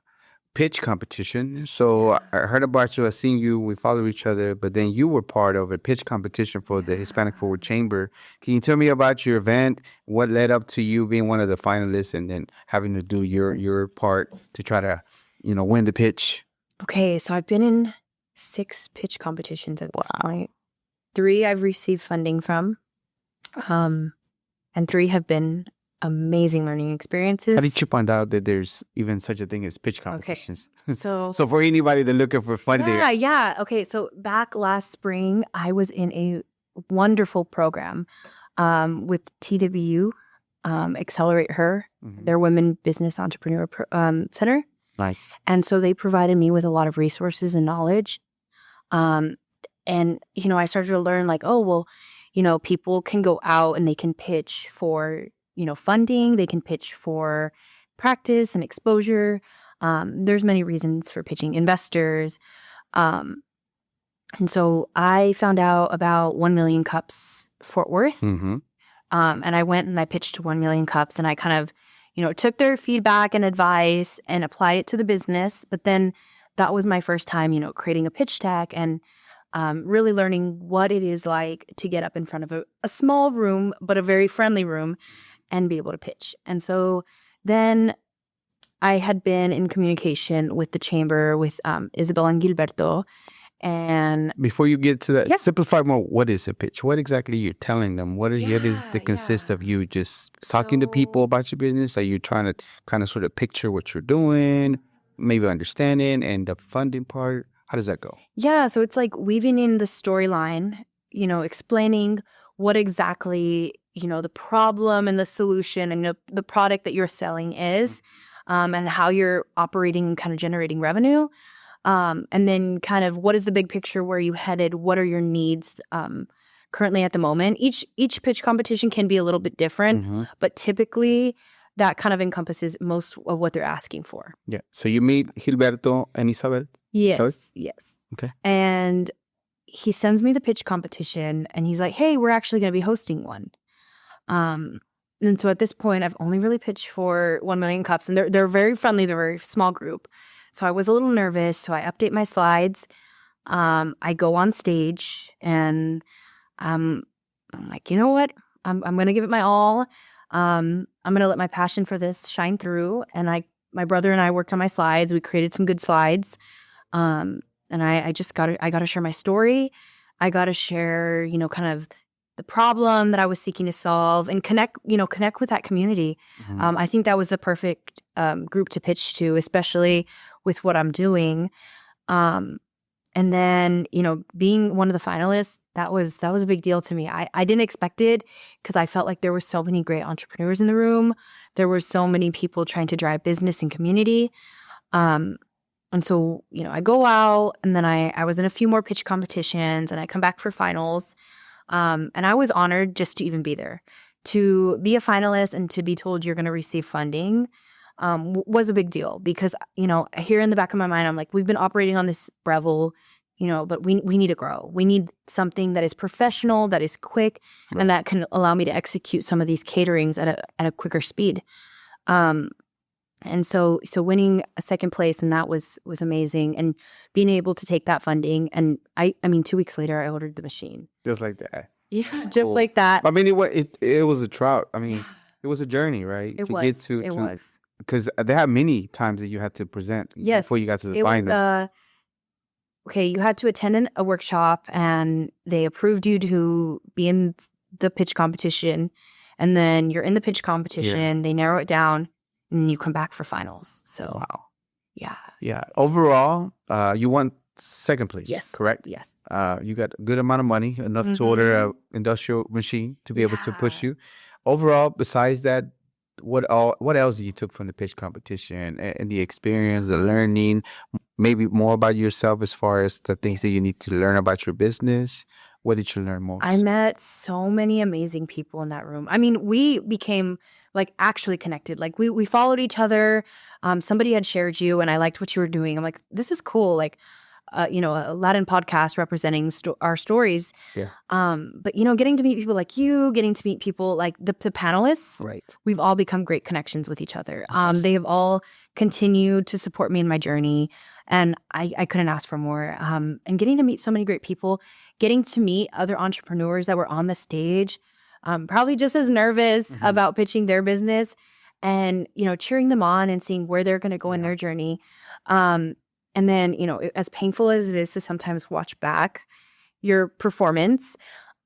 pitch competition. So I heard about you, I seen you, we followed each other, but then you were part of a pitch competition for the Hispanic Forward Chamber. Can you tell me about your event? What led up to you being one of the finalists and then having to do your part to try to, win the pitch? Okay, so I've been in 6 pitch competitions at this point. 3 I've received funding from. And 3 have been amazing learning experiences. How did you find out that there's even such a thing as pitch competitions? So for anybody that's looking for funding. Yeah. Okay, so back last spring, I was in a wonderful program with TWU, Accelerate Her, Mhm. their Women Business Entrepreneur Center. Nice. And so they provided me with a lot of resources and knowledge. And, I started to learn like, oh, well, people can go out and they can pitch for, funding. They can pitch for practice and exposure. There's many reasons for pitching investors. And so I found out about 1 Million Cups Fort Worth. Mm-hmm. And I went and I pitched to 1 Million Cups, and I kind of, took their feedback and advice and applied it to the business. But then that was my first time, creating a pitch deck and really learning what it is like to get up in front of a small room, but a very friendly room, and be able to pitch. And so then I had been in communication with the chamber, with Isabel and Gilberto. And before you get to that, Yeah. simplify more. What is a pitch? What exactly you're telling them? What is the consist of you just talking to people So- about your business? Are you trying to kind of sort of picture what you're doing, maybe understanding, and the funding part? How does that go? Yeah, so it's like weaving in the storyline, explaining what exactly, the problem and the solution and the product that you're selling is, and how you're operating and kind of generating revenue. And then kind of what is the big picture, where are you headed, what are your needs currently at the moment. Each pitch competition can be a little bit different, Mm-hmm. but typically that kind of encompasses most of what they're asking for. Yeah. So you meet Gilberto and Isabel. Yes. Okay. And he sends me the pitch competition, and he's like, hey, we're actually going to be hosting one. And so at this point, I've only really pitched for 1 Million Cups, and they're very friendly. They're a very small group. So I was a little nervous. So I update my slides. I go on stage, and I'm like, you know what? I'm going to give it my all. I'm going to let my passion for this shine through. And my brother and I worked on my slides. We created some good slides. And I just got to share my story. I got to share, kind of the problem that I was seeking to solve, and connect with that community. Mhm. I think that was the perfect group to pitch to, especially with what I'm doing. And then, being one of the finalists, that was a big deal to me. I didn't expect it, because I felt like there were so many great entrepreneurs in the room. There were so many people trying to drive business and community. And so, I go out, and then I was in a few more pitch competitions, and I come back for finals. And I was honored just to even be there. To be a finalist and to be told you're going to receive funding was a big deal, because, here in the back of my mind, I'm like, we've been operating on this Breville, but we need to grow. We need something that is professional, that is quick, Right. and that can allow me to execute some of these caterings at a quicker speed. And so winning a second place, and that was amazing, and being able to take that funding, and I mean 2 weeks later I ordered the machine. Just like that. Yeah, just Cool. like that. I mean, it was a trout. I mean, it was a journey, right? It to was. get to It was. because there have many times that you had to present Yes. before you got to the It was final. okay, you had to attend a workshop, and they approved you to be in the pitch competition, and then you're in the pitch competition, they narrow it down, and you come back for finals. So Wow. yeah. Yeah. Overall, you won second place. Yes. Correct. Yes. You got a good amount of money, enough to order a industrial machine to be able to push Yeah. you. Overall, besides that, what else you took from the pitch competition and the experience, the learning, maybe more about yourself as far as the things that you need to learn about your business? What did you learn most? I met so many amazing people in that room. I mean, we became like actually connected. Like we followed each other. Somebody had shared you, and I liked what you were doing. I'm like, this is cool. Like, a Latin podcast representing our stories. Yeah. But getting to meet people like you, getting to meet people like the panelists, Right. we've all become great connections with each other. Awesome. They have all continued to support me in my journey, and I couldn't ask for more. And getting to meet so many great people, getting to meet other entrepreneurs that were on the stage, probably just as nervous Mhm. about pitching their business, and cheering them on and seeing where they're going to go in their journey. And then, as painful as it is to sometimes watch back your performance,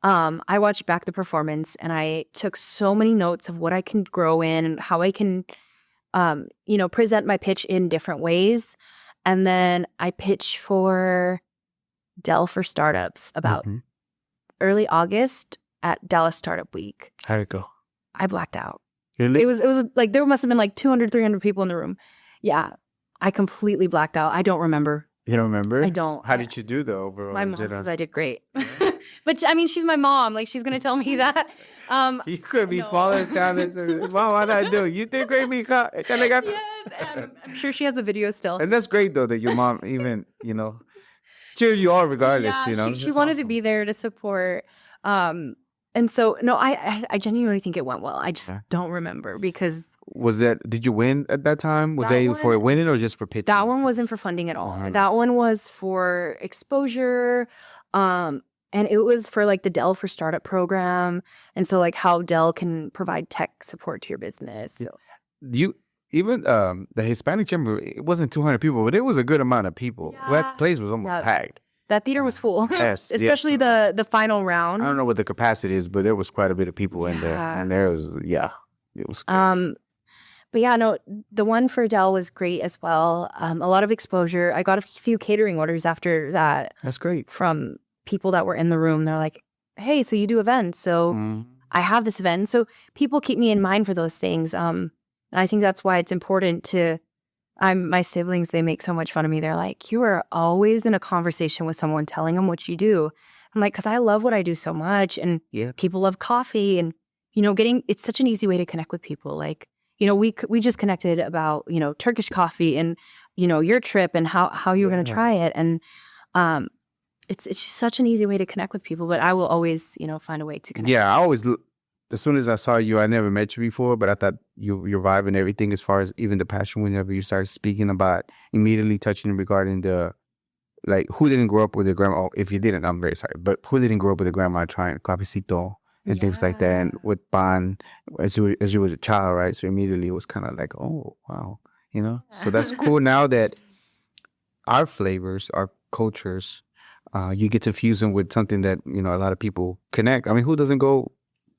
I watched back the performance, and I took so many notes of what I can grow in and how I can, present my pitch in different ways. And then I pitched for Dell for Startups about Mhm. early August at Dallas Startup Week. How'd it go? I blacked out. Really? It was like there must have been like 200, 300 people in the room. Yeah. I completely blacked out. I don't remember. You don't remember? I don't. How did you do though, bro? My mom says I did great. But I mean, she's my mom. Like, she's going to tell me that. You could be no. falling us down and say, Mom, what did I do? You did great, Mika. Yes. And I'm sure she has the video still. And that's great though that your mom even, cheers you on regardless, Yeah, she wanted to be there to support. And so, no, I genuinely think it went well. I just don't remember because... Did you win at that time? Was That that one- for winning or just for pitching? that one wasn't for funding at all. Uh-huh. That one was for exposure. And it was for like the Dell for Startup program. And so like how Dell can provide tech support to your business. So, The Hispanic chamber, it wasn't 200 people, but it was a good amount of people. Yeah. That place was almost Yeah. pagged. that theater was full. Yes, yeah. Especially the final round. I don't know what the capacity is, but there was quite a bit of people in there. Yeah. And there was, it was good. But yeah, no, the one for Dell was great as well. A lot of exposure. I got a few catering orders after that That's great. from people that were in the room. They're like, hey, so you do events. So I have this event. So people keep me in mind for those things. And I think that's why it's important to, my siblings, they make so much fun of me. They're like, you are always in a conversation with someone telling them what you do. I'm like, because I love what I do so much. And people love coffee. And, it's such an easy way to connect with people. Like, we just connected about, Turkish coffee and, your trip and how you were going to try it. And it's just such an easy way to connect with people. But I will always, find a way to connect. Yeah, I always, as soon as I saw you, I never met you before, but I thought your vibe and everything as far as even the passion whenever you started speaking about immediately touching regarding like, who didn't grow up with their grandma? Oh, if you didn't, I'm very sorry. But who didn't grow up with their grandma trying cafecito and things like that? And with pan, as you was a child, right? So immediately it was kind of like, oh, wow, So that's cool now that our flavors, our cultures, you get to fuse them with something that, a lot of people connect. I mean, who doesn't go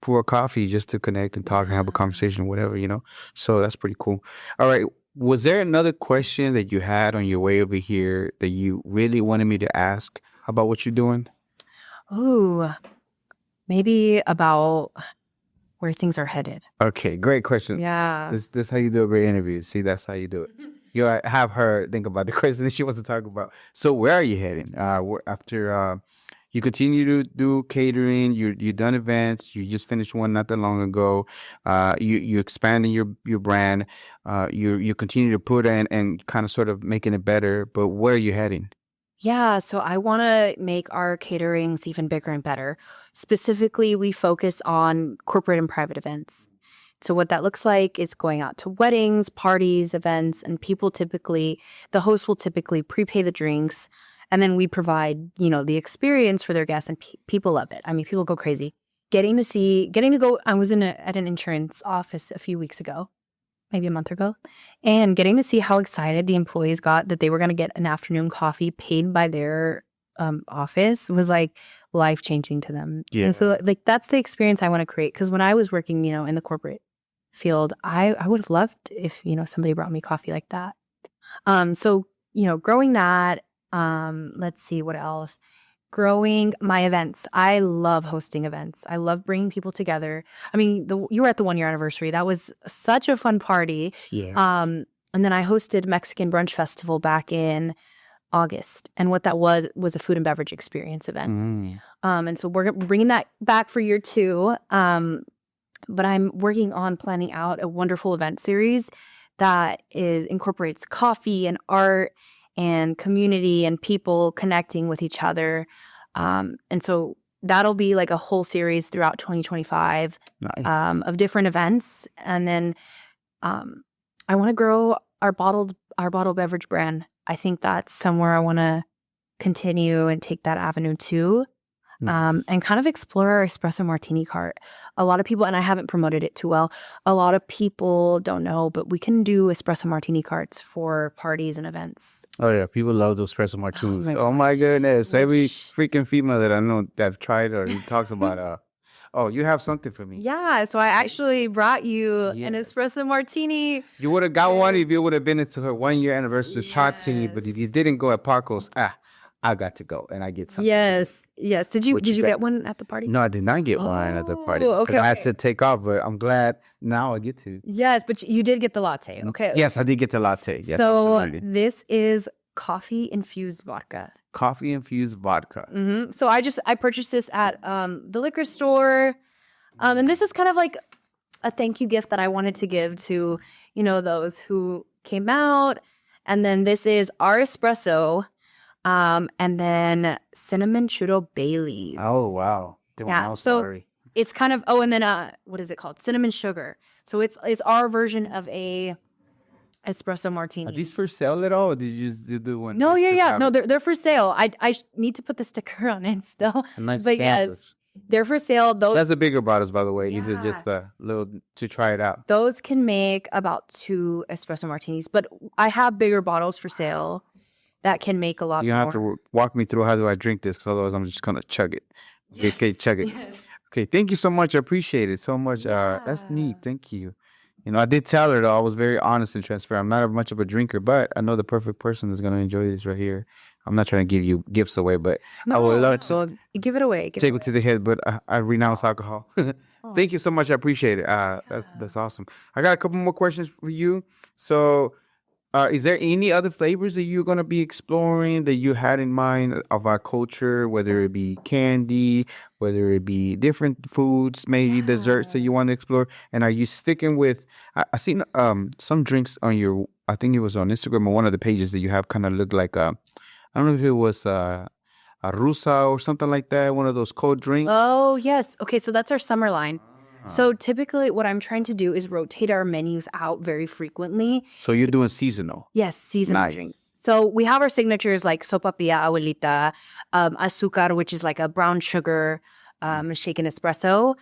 for a coffee just to connect and talk and have a conversation, whatever, So that's pretty cool. All right. Was there another question that you had on your way over here that you really wanted me to ask about what you're doing? Ooh, maybe about where things are headed. Okay, great question. Yeah. This how you do a great interview. See, that's how you do it. You have her think about the question that she wants to talk about. So where are you heading? After you continue to do catering, you done events, you just finished one not that long ago. You expanding your brand. You continue to put in and kind of sort of making it better. But where are you heading? Yeah, so I want to make our caterings even bigger and better. Specifically, we focus on corporate and private events. So what that looks like is going out to weddings, parties, events, and the host will typically prepay the drinks, and then we provide, the experience for their guests, and people love it. I mean, people go crazy. Getting to go, I was at an insurance office a few weeks ago, maybe a month ago, and getting to see how excited the employees got that they were going to get an afternoon coffee paid by their office was like life-changing to them. Yeah. And so like that's the experience I want to create, because when I was working, in the corporate field, I would have loved if, somebody brought me coffee like that. So, growing that, let's see what else. Growing my events. I love hosting events. I love bringing people together. I mean, you were at the 1-year anniversary. That was such a fun party. Yeah. And then I hosted Mexican Brunch Festival back in August. And what that was a food and beverage experience event. And so we're bringing that back for year 2. But I'm working on planning out a wonderful event series that incorporates coffee and art and community and people connecting with each other. And so that'll be like a whole series throughout 2025 of different events. And then I want to grow our bottled beverage brand. I think that's somewhere I want to continue and take that avenue too. Nice. And kind of explore our espresso martini cart. A lot of people, and I haven't promoted it too well, a lot of people don't know, but we can do espresso martini carts for parties and events. Oh yeah, people love those espresso martinis. my Oh my goodness, every Which- freaking female that I know that tried or he talks about. Oh, you have something for me. Yeah, so I actually brought you an Yes. espresso martini. You would have got one if you would have been into her 1-year anniversary party, but if you didn't go at Paco's, I got to go and I get something. Yes. Did you What you got? get one at the party? No, I did not get one at the party. Oh, 'cause okay, I had okay. to take off, but I'm glad now I get to. Yes, but you did get the latte. Okay. Yes, I did get the latte. Yes, so absolutely. this is coffee infused vodka. Coffee infused vodka. So I purchased this at the liquor store, and this is kind of like a thank you gift that I wanted to give to those who came out. And then this is our espresso, and then cinnamon churro Baileys. Oh wow. So it's kind of and then what is it called? Cinnamon sugar. So it's our version of a espresso martini. Are these for sale at all, or did you just do one? No, just to yeah. have No, it? they're for sale. I need to put the sticker on it still. A nice But yes, campus. they're for sale. That's the bigger bottles, by the way. These are Yeah. just a little to try it out. Those can make about 2 espresso martinis, but I have bigger bottles for sale that can make a lot You more. have to walk me through how do I drink this, because otherwise I'm just gonna chug it. Yes, Okay, chug it. yes. Okay, thank you so much. I appreciate it so much. That's neat. Thank you. I did tell her though I was very honest and transparent. I'm not much of a drinker, but I know the perfect person is gonna enjoy this right here. I'm not trying to give you gifts away, but I would love to So give it away. take it to the head. But I renounce alcohol. Thank you so much. I appreciate it. That's awesome. I got a couple more questions for you. So, is there any other flavors that you're gonna be exploring that you had in mind of our culture, whether it be candy, whether it be different foods, maybe desserts that you want to explore? And are you sticking with? I seen some drinks on your. I think it was on Instagram or one of the pages that you have kind of looked like I don't know if it was a rusa or something like that. One of those cold drinks. Oh, yes. Okay, so that's our summer line. So typically what I'm trying to do is rotate our menus out very frequently. So you're doing seasonal. Yes, seasonal Nice. drinks. So we have our signatures like sopapilla abuelita, azúcar, which is like a brown sugar shaken espresso.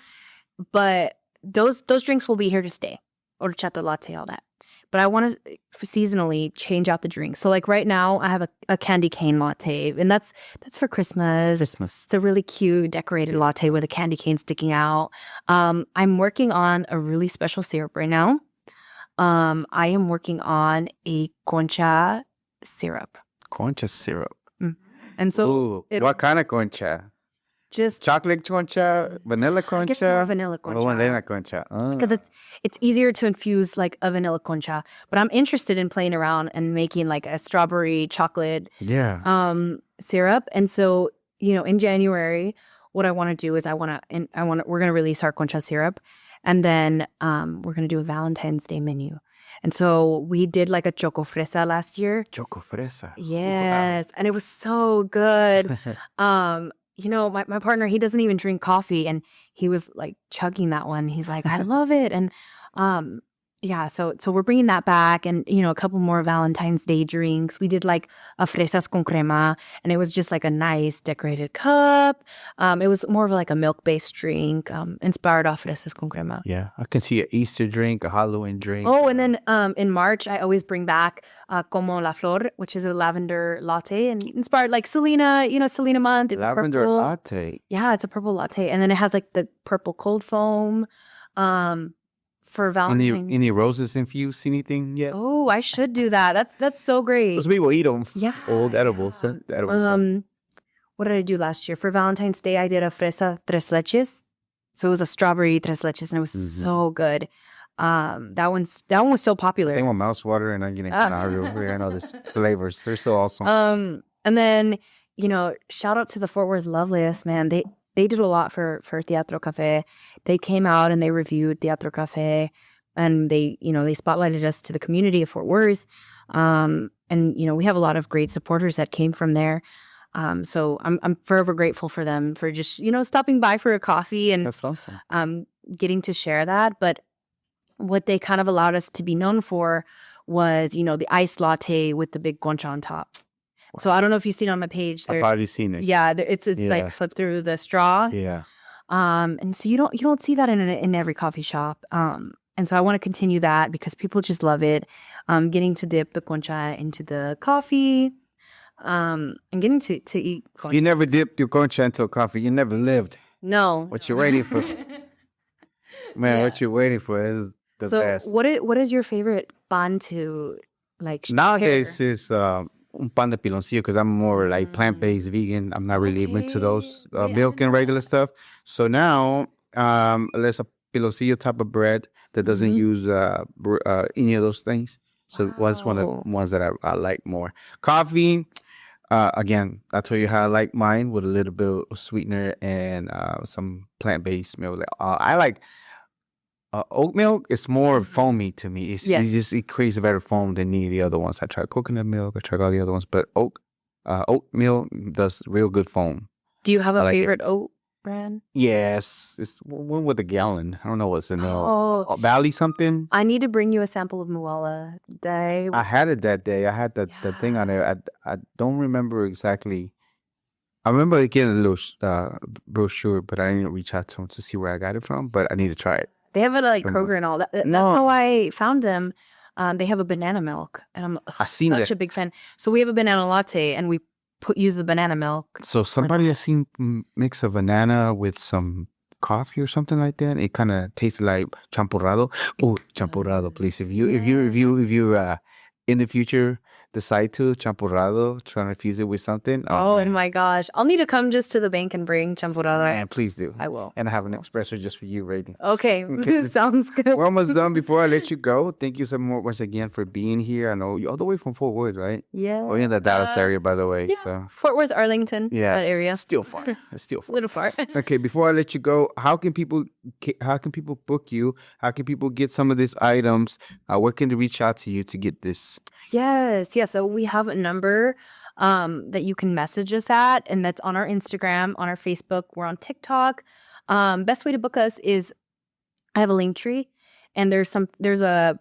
But those drinks will be here to stay. Horchata latte, all that. But I want to seasonally change out the drinks. So like right now I have a candy cane latte, and that's for Christmas. Christmas. It's a really cute decorated latte with a candy cane sticking out. I'm working on a really special syrup right now. I am working on a concha syrup. Concha syrup. And so Ooh, it'll- what kind of concha? just Chocolate concha, vanilla I guess more concha, vanilla or concha. vanilla concha. Because it's easier to infuse like a vanilla concha. But I'm interested in playing around and making like a strawberry chocolate Yeah. syrup. And so, in January, what I want to do is we're going to release our concha syrup, and then we're going to do a Valentine's Day menu. And so we did like a choco fresa last year. Choco fresa. Yes, and it was so good. My partner, he doesn't even drink coffee, and he was like chugging that one. He's like, I love it. And so we're bringing that back, and a couple more Valentine's Day drinks. We did like a fresas con crema, and it was just like a nice decorated cup. It was more of like a milk-based drink, inspired off fresas con crema. Yeah, I can see an Easter drink, a Halloween drink. Oh, and then in March, I always bring back Como la Flor, which is a lavender latte, and inspired like Selena, Selena month. It's Lavender purple. latte. Yeah, it's a purple latte. And then it has like the purple cold foam for Valentine's. Any roses infused? Anything yet? Oh, I should do that. That's so great. Those people eat them. Yeah. Old edibles. Edibles. What did I do last year? For Valentine's Day, I did a fresa tres leches. So it was a strawberry tres leches, and it was so good. That one was so popular. I want mouse water, and I'm getting kind of hungry over here. I know these flavors. They're so awesome. And then, shout out to the Fort Worth Loveliest, man. They did a lot for Teatro Cafe. They came out and they reviewed Teatro Cafe, and they spotlighted us to the community of Fort Worth. And we have a lot of great supporters that came from there. So I'm forever grateful for them for just, stopping by for a coffee and That's awesome. getting to share that. But what they kind of allowed us to be known for was, the iced latte with the big concha on top. So I don't know if you've seen on my page. I've already seen it. Yeah, it's like flip through the straw. Yeah. And so you don't see that in every coffee shop. And so I want to continue that because people just love it. Getting to dip the concha into the coffee. And getting to eat concha. You never dipped your concha into coffee. You never lived. No. What you're waiting for. Man, what you're waiting for is the best. What is your favorite pan to like Nowadays share? is un pan de piloncillo because I'm more like plant-based vegan. I'm not really into those milk and regular stuff. So now there's a piloncillo type of bread that doesn't use any of those things. So was one of the ones that I like more. Coffee, again, I told you how I like mine with a little bit of sweetener and some plant-based milk. I like oat milk. It's more foamy to me. It creates a better foam than any of the other ones. I tried coconut milk. I tried all the other ones, but oat milk does real good foam. Do you have a favorite oat brand? Yes, it's one with a gallon. I don't know what's in there. Valley something. I need to bring you a sample of Muala. I had it that day. I had the thing on there. I don't remember exactly. I remember getting a little brochure, but I didn't reach out to him to see where I got it from. But I need to try it. They have it at like Kroger and all that. That's how I found them. They have a banana milk, and I'm such a big fan. So we have a banana latte, and we use the banana milk. So somebody has seen mix a banana with some coffee or something like that. It kind of tastes like champurrado. Oh, champurrado, please! If you in the future decide to champurrado, trying to fuse it with something. Oh my gosh. I'll need to come just to the bank and bring champurrado. And please do. I will. And I have an espresso just for you, Raiden. Okay. Sounds good. We're almost done. Before I let you go, thank you so much once again for being here. I know you're all the way from Fort Worth, right? Yeah. We're in the Dallas area, by the way. Yeah. So Fort Worth, Arlington, that area. Still far. It's still far. A little far. Okay, before I let you go, how can people book you? How can people get some of these items? Where can they reach out to you to get this? Yes. Yeah. So we have a number that you can message us at, and that's on our Instagram, on our Facebook. We're on TikTok. Best way to book us is I have a link tree, and there's a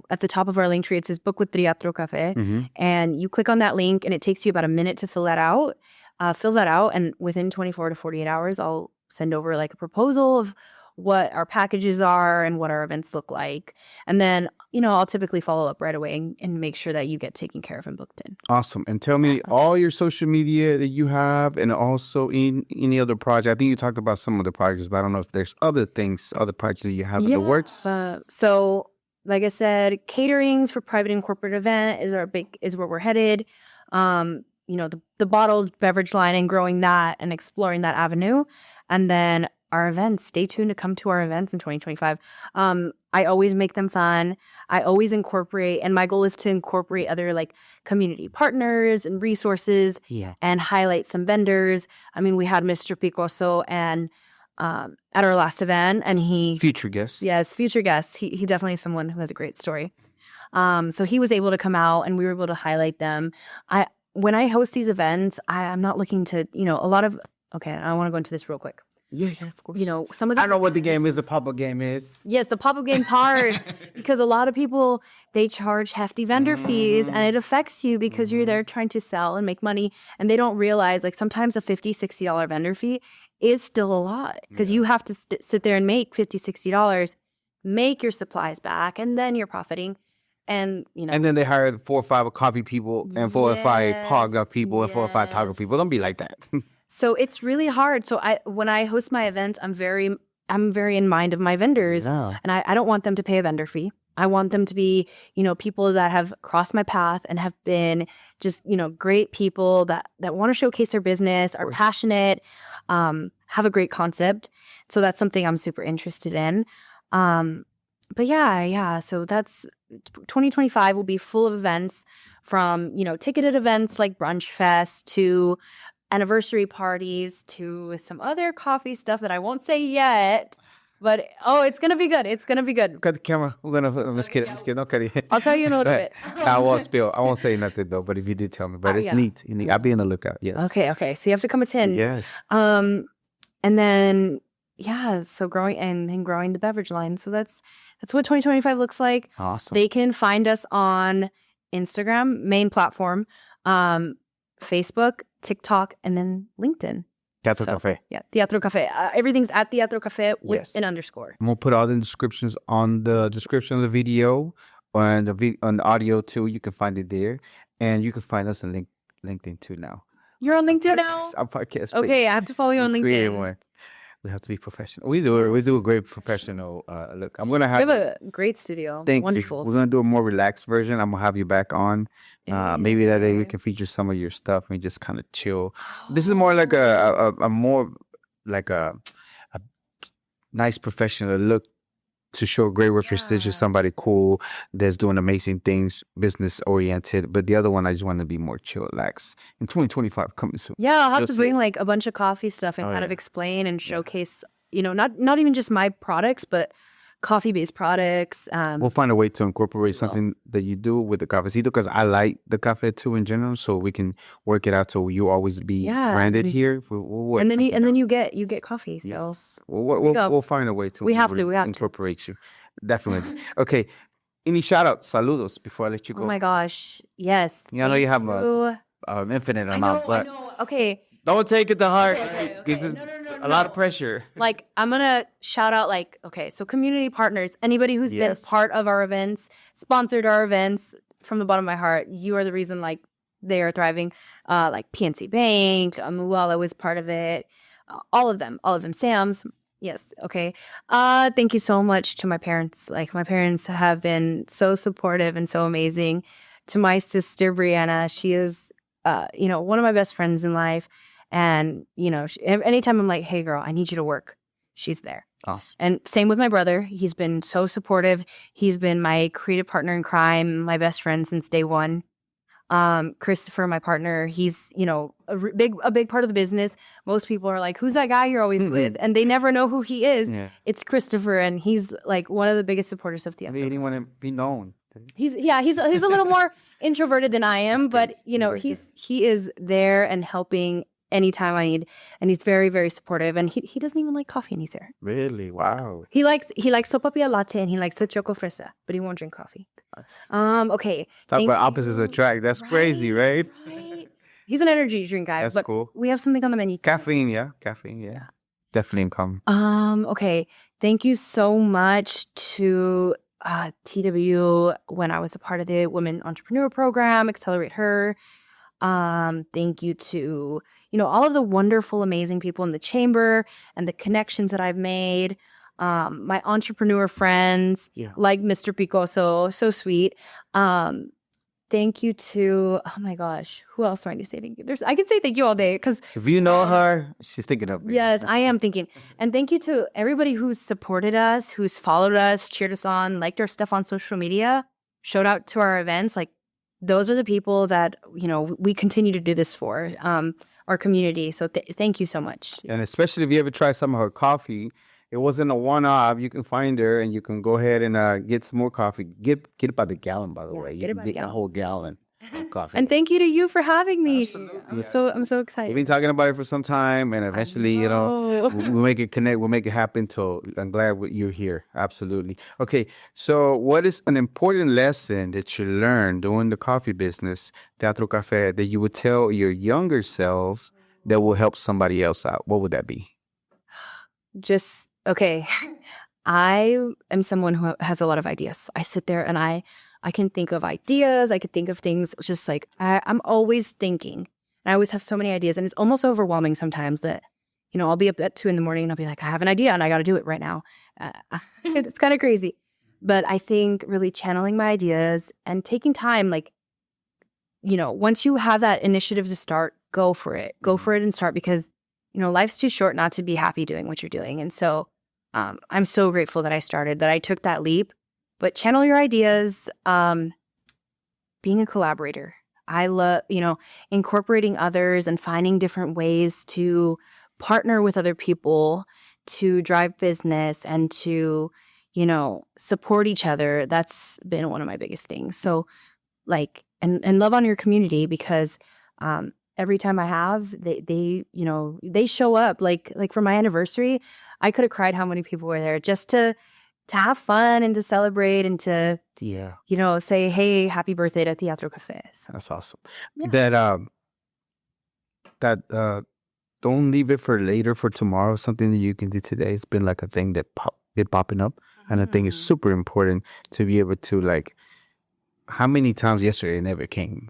at the top of our link tree it says book with Teatro Cafe, and you click on that link, and it takes you about a minute to fill that out. And within 24 to 48 hours, I'll send over like a proposal of what our packages are and what our events look like. And then, I'll typically follow up right away and make sure that you get taken care of and booked in. Awesome. And tell me all your social media that you have, and also in any other project. I think you talked about some of the projects, but I don't know if there's other projects that you have in the works. So like I said, caterings for private and corporate event is where we're headed. The bottled beverage line and growing that and exploring that avenue. And then our events, stay tuned to come to our events in 2025. I always make them fun. I always incorporate, and my goal is to incorporate other like community partners and resources and highlight some vendors. I mean, we had Mr. Picoso and at our last event, and future guest. Yes, future guest. He definitely is someone who has a great story. So he was able to come out, and we were able to highlight them. When I host these events, I'm not looking to, a lot of. Okay, I want to go into this real quick. Yeah, of course. Some of the I know what the game is. The pop-up game is. Yes, the pop-up game's hard because a lot of people, they charge hefty vendor fees, and it affects you because you're there trying to sell and make money, and they don't realize like sometimes a $50, $60 vendor fee is still a lot because you have to sit there and make $50, $60, make your supplies back, and then you're profiting. And and then they hire 4 or 5 coffee people and 4 or 5 pog people and 4 or 5 taco people. Don't be like that. So it's really hard. So when I host my events, I'm very in mind of my vendors, and I don't want them to pay a vendor fee. I want them to be, people that have crossed my path and have been just, great people that want to showcase their business, are passionate, have a great concept. So that's something I'm super interested in. But yeah. So that's 2025 will be full of events from, ticketed events like Brunch Fest to anniversary parties to some other coffee stuff that I won't say yet. But it's gonna be good. It's gonna be good. Cut the camera. I'm just kidding. Don't cut it. I'll tell you in a little bit. I won't spill. I won't say nothing though. But if you did tell me, but it's neat. I'll be on the lookout. Yes. Okay. So you have to come attend. Yes. And then so growing the beverage line. So that's what 2025 looks like. Awesome. They can find us on Instagram, main platform, Facebook, TikTok, and then LinkedIn. Teatro Cafe. Yeah, Teatro Cafe. Everything's at Teatro Cafe with an underscore. I'm gonna put all the descriptions on the description of the video and on audio too. You can find it there, and you can find us on LinkedIn too now. You're on LinkedIn now? Our podcast. Okay, I have to follow you on LinkedIn. We have to be professional. We do. We do a great professional look. I'm gonna We have. have a great studio. Thank Wonderful. you. We're gonna do a more relaxed version. I'm gonna have you back on. Maybe that day we Yeah. can feature some of your stuff and just kind of chill. This is more like a more like a nice professional look to show great representation, Yeah. somebody cool that's doing amazing things, business oriented. But the other one, I just want to be more chill, relax. In 2025, coming soon. Yeah, I'll have You'll to see. bring like a bunch of coffee stuff and Oh, kind of yeah. explain and showcase, not even just my products, but coffee-based products. We'll find a way to incorporate will. something that you do with the cafecito because I like the cafe too in general, so we can work it out so you always be Yeah, branded and- here. We'll work and then something out. you get coffee. So Yes. go. We'll find a way to We have to. incorporate you. Definitely. Okay. Any shout outs, saludos before I let you go? Oh my gosh, yes. Yeah, I know you have you. infinite I amount, know. I but know. Okay, don't take it to heart. Okay. It's No, a lot of pressure. like I'm gonna shout out so community partners, anybody who's been Yes. part of our events, sponsored our events. From the bottom of my heart, you are the reason like they are thriving. Like PNC Bank, Muala was part of it. All of them, Sam's. Yes. Okay. Thank you so much to my parents. Like my parents have been so supportive and so amazing. To my sister Brianna, she is one of my best friends in life. And, anytime I'm like, hey, girl, I need you to work, she's there. Awesome. And same with my brother. He's been so supportive. He's been my creative partner in crime, my best friend since day one. Christopher, my partner, he's, a big part of the business. Most people are like, who's that guy you're always with? And they never know who he is. Yeah. It's Christopher, and he's like one of the biggest supporters of the I mean, he want to be known. He's a little more introverted than I am, That's good. but Very he is there and helping anytime I need, and he's very, very supportive. And he doesn't even like coffee, and he's there. Really? Wow. He likes sopapilla latte and he likes the choco fresa, but he won't drink coffee. Okay. Talk thank about opposites you. attract. That's crazy, right? Right. He's an energy drink guy. That's but cool. We have something on the menu. Caffeine, yeah. Definitely in common. Okay. Thank you so much to TW when I was a part of the Women Entrepreneur Program, Accelerate Her. Thank you to, all of the wonderful, amazing people in the chamber and the connections that I've made. My entrepreneur friends, like Mr. Picoso, so sweet. Thank you to, oh my gosh, who else do I need to say thank you? I can say thank you all day because If you know her, she's thinking of me. yes, I am thinking. And thank you to everybody who's supported us, who's followed us, cheered us on, liked our stuff on social media, showed out to our events. Like those are the people that, we continue to do this for, our community. So thank you so much. And especially if you ever try some of her coffee, it wasn't a one-off. You can find her and you can go ahead and get some more coffee. Get it by the gallon, by the way. get it by the a gallon. whole gallon of coffee. And thank you to you for having me. Absolutely. I'm so excited. We've been talking about it for some time, and eventually, we'll make it connect. We'll make it happen. So I'm glad you're here. Absolutely. Okay. So, what is an important lesson that you learned doing the coffee business, Teatro Café, that you would tell your younger selves that will help somebody else out? What would that be? Just okay. I am someone who has a lot of ideas. I sit there and I can think of ideas. I could think of things just like I'm always thinking. I always have so many ideas, and it's almost overwhelming sometimes that, I'll be up at 2 a.m. and I'll be like, I have an idea and I got to do it right now. It's kind of crazy. But I think really channeling my ideas and taking time, like, once you have that initiative to start, go for it. Go for it and start because, life's too short not to be happy doing what you're doing. And so I'm so grateful that I took that leap. But channel your ideas, being a collaborator. I love, incorporating others and finding different ways to partner with other people to drive business and to, support each other. That's been one of my biggest things. So and love on your community because every time I have, they show up. Like for my anniversary, I could have cried how many people were there just to have fun and to celebrate and to say, hey, happy birthday to Teatro Café. So, That's awesome. Yeah. That don't leave it for later, for tomorrow. Something that you can do today. It's been like a thing that been popping up, and I think it's super important to be able to how many times yesterday it never came.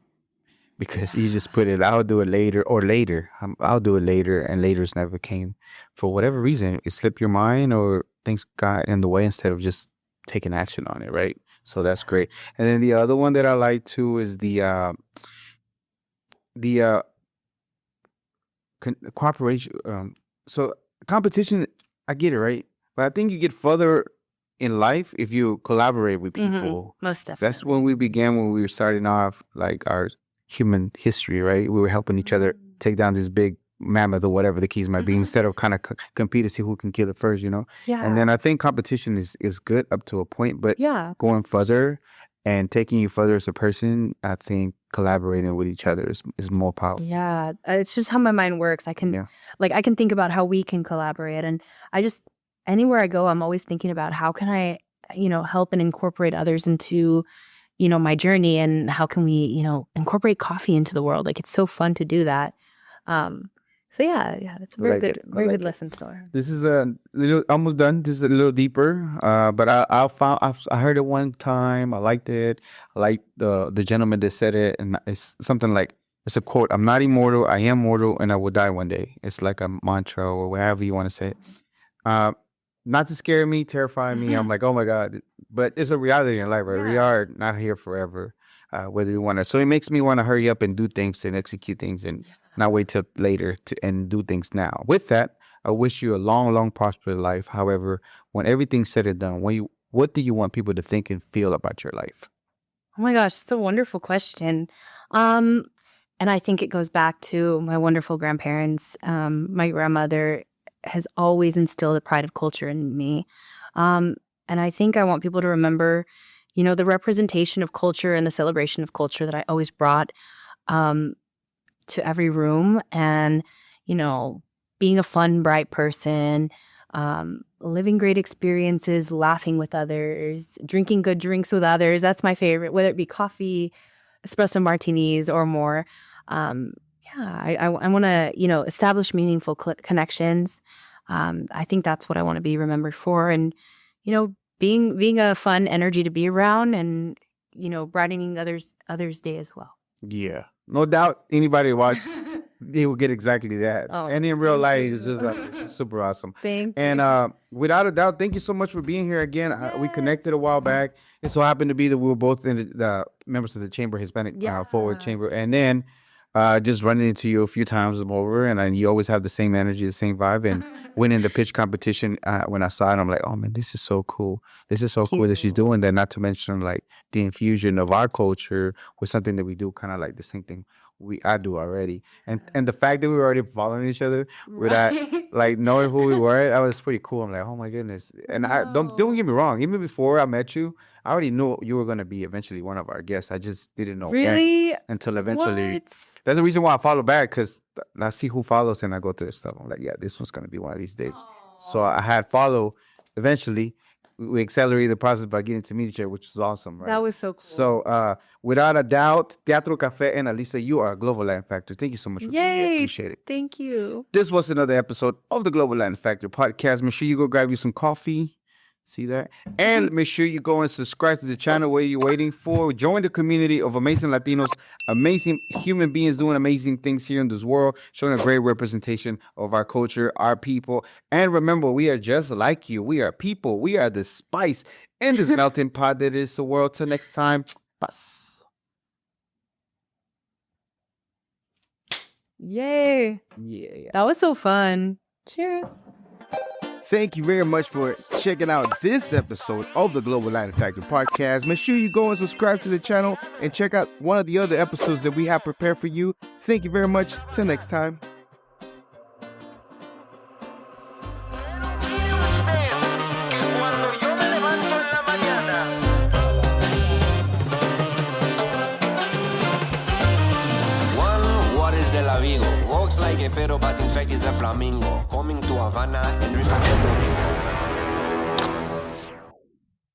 because you just put it, I'll do it later or later. I'll do it later, and later's never came for whatever reason. It slipped your mind or things got in the way instead of just taking action on it, right? So that's great. And then the other one that I like too is the cooperation. So competition, I get it, right? But I think you get further in life if you collaborate with people. Most definitely. That's when we began, when we were starting off like our human history, right? We were helping each other take down this big mammoth or whatever the keys might be, instead of kind of compete to see who can kill it first, you know? Yeah. And then I think competition is good up to a point, but yeah. going further and taking you further as a person, I think collaborating with each other is more powerful. Yeah. It's just how my mind works. I can I can think about how we can collaborate, and I just, anywhere I go, I'm always thinking about how can I, help and incorporate others into, my journey, and how can we, incorporate coffee into the world. Like, it's so fun to do that. So yeah, that's a very good lesson to learn. This is a little almost done. This is a little deeper, but I heard it one time. I liked it. I like the gentleman that said it, and it's something like, it's a quote: "I'm not immortal. I am mortal, and I will die one day." It's like a mantra or whatever you want to say it. Not to scare me, terrify me. I'm like, oh my God, but it's a reality in life, right? We are not here forever, whether we want to. So it makes me want to hurry up and do things and execute things, and not wait till later and do things now. With that, I wish you a long, long, prosperous life. However, when everything's said and done, what do you want people to think and feel about your life? Oh my gosh, it's a wonderful question. And I think it goes back to my wonderful grandparents. My grandmother has always instilled a pride of culture in me. And I think I want people to remember, the representation of culture and the celebration of culture that I always brought to every room, and being a fun, bright person, living great experiences, laughing with others, drinking good drinks with others. That's my favorite, whether it be coffee, espresso martinis, or more. I want to establish meaningful connections. I think that's what I want to be remembered for, and being a fun energy to be around, and brightening others' day as well. Yeah, no doubt. Anybody watch, they will get exactly that. Oh, and in real life, it's just like super awesome. Thank you. And without a doubt, thank you so much for being here again. We connected a while back. It so happened to be that we were both in the members of the Chamber, Hispanic Forward Chamber, and then just running into you a few times over, and you always have the same energy, the same vibe, and winning the pitch competition. When I saw it, I'm like, oh man, this is so cool. This is so cool that she's doing that. Not to mention like the infusion of our culture with something that we do, kind of like the same thing I do already, and the fact that we were already following each other without like knowing who we were, that was pretty cool. I'm like, oh my goodness. And I don't get me wrong, even before I met you, I already knew you were going to be eventually one of our guests. I just didn't know really until eventually. What? That's the reason why I follow back, because I see who follows and I go through their stuff. I'm like, yeah, this one's going to be one of these days. So I had follow. Eventually, we accelerated the process by getting to meet each other, which was awesome, right? That was so cool. So without a doubt, Teatro Café and Alyssa, you are a global Latin factor. Thank you so much for being here. Appreciate it. Thank you. This was another episode of the Global Latin Factor podcast. Make sure you go grab you some coffee. See that? And make sure you go and subscribe to the channel. Where you're waiting for. Join the community of amazing Latinos, amazing human beings doing amazing things here in this world, showing a great representation of our culture, our people. And remember, we are just like you. We are people. We are the spice in this melting pot that is the world. Till next time, paz. Yay. Yeah. That was so fun. Cheers. Thank you very much for checking out this episode of the Global Latin Factor podcast. Make sure you go and subscribe to the channel and check out one of the other episodes that we have prepared for you. Thank you very much. Till next time. Walks like a pedo but in fact is a flamingo. Coming to Havana and reflecting.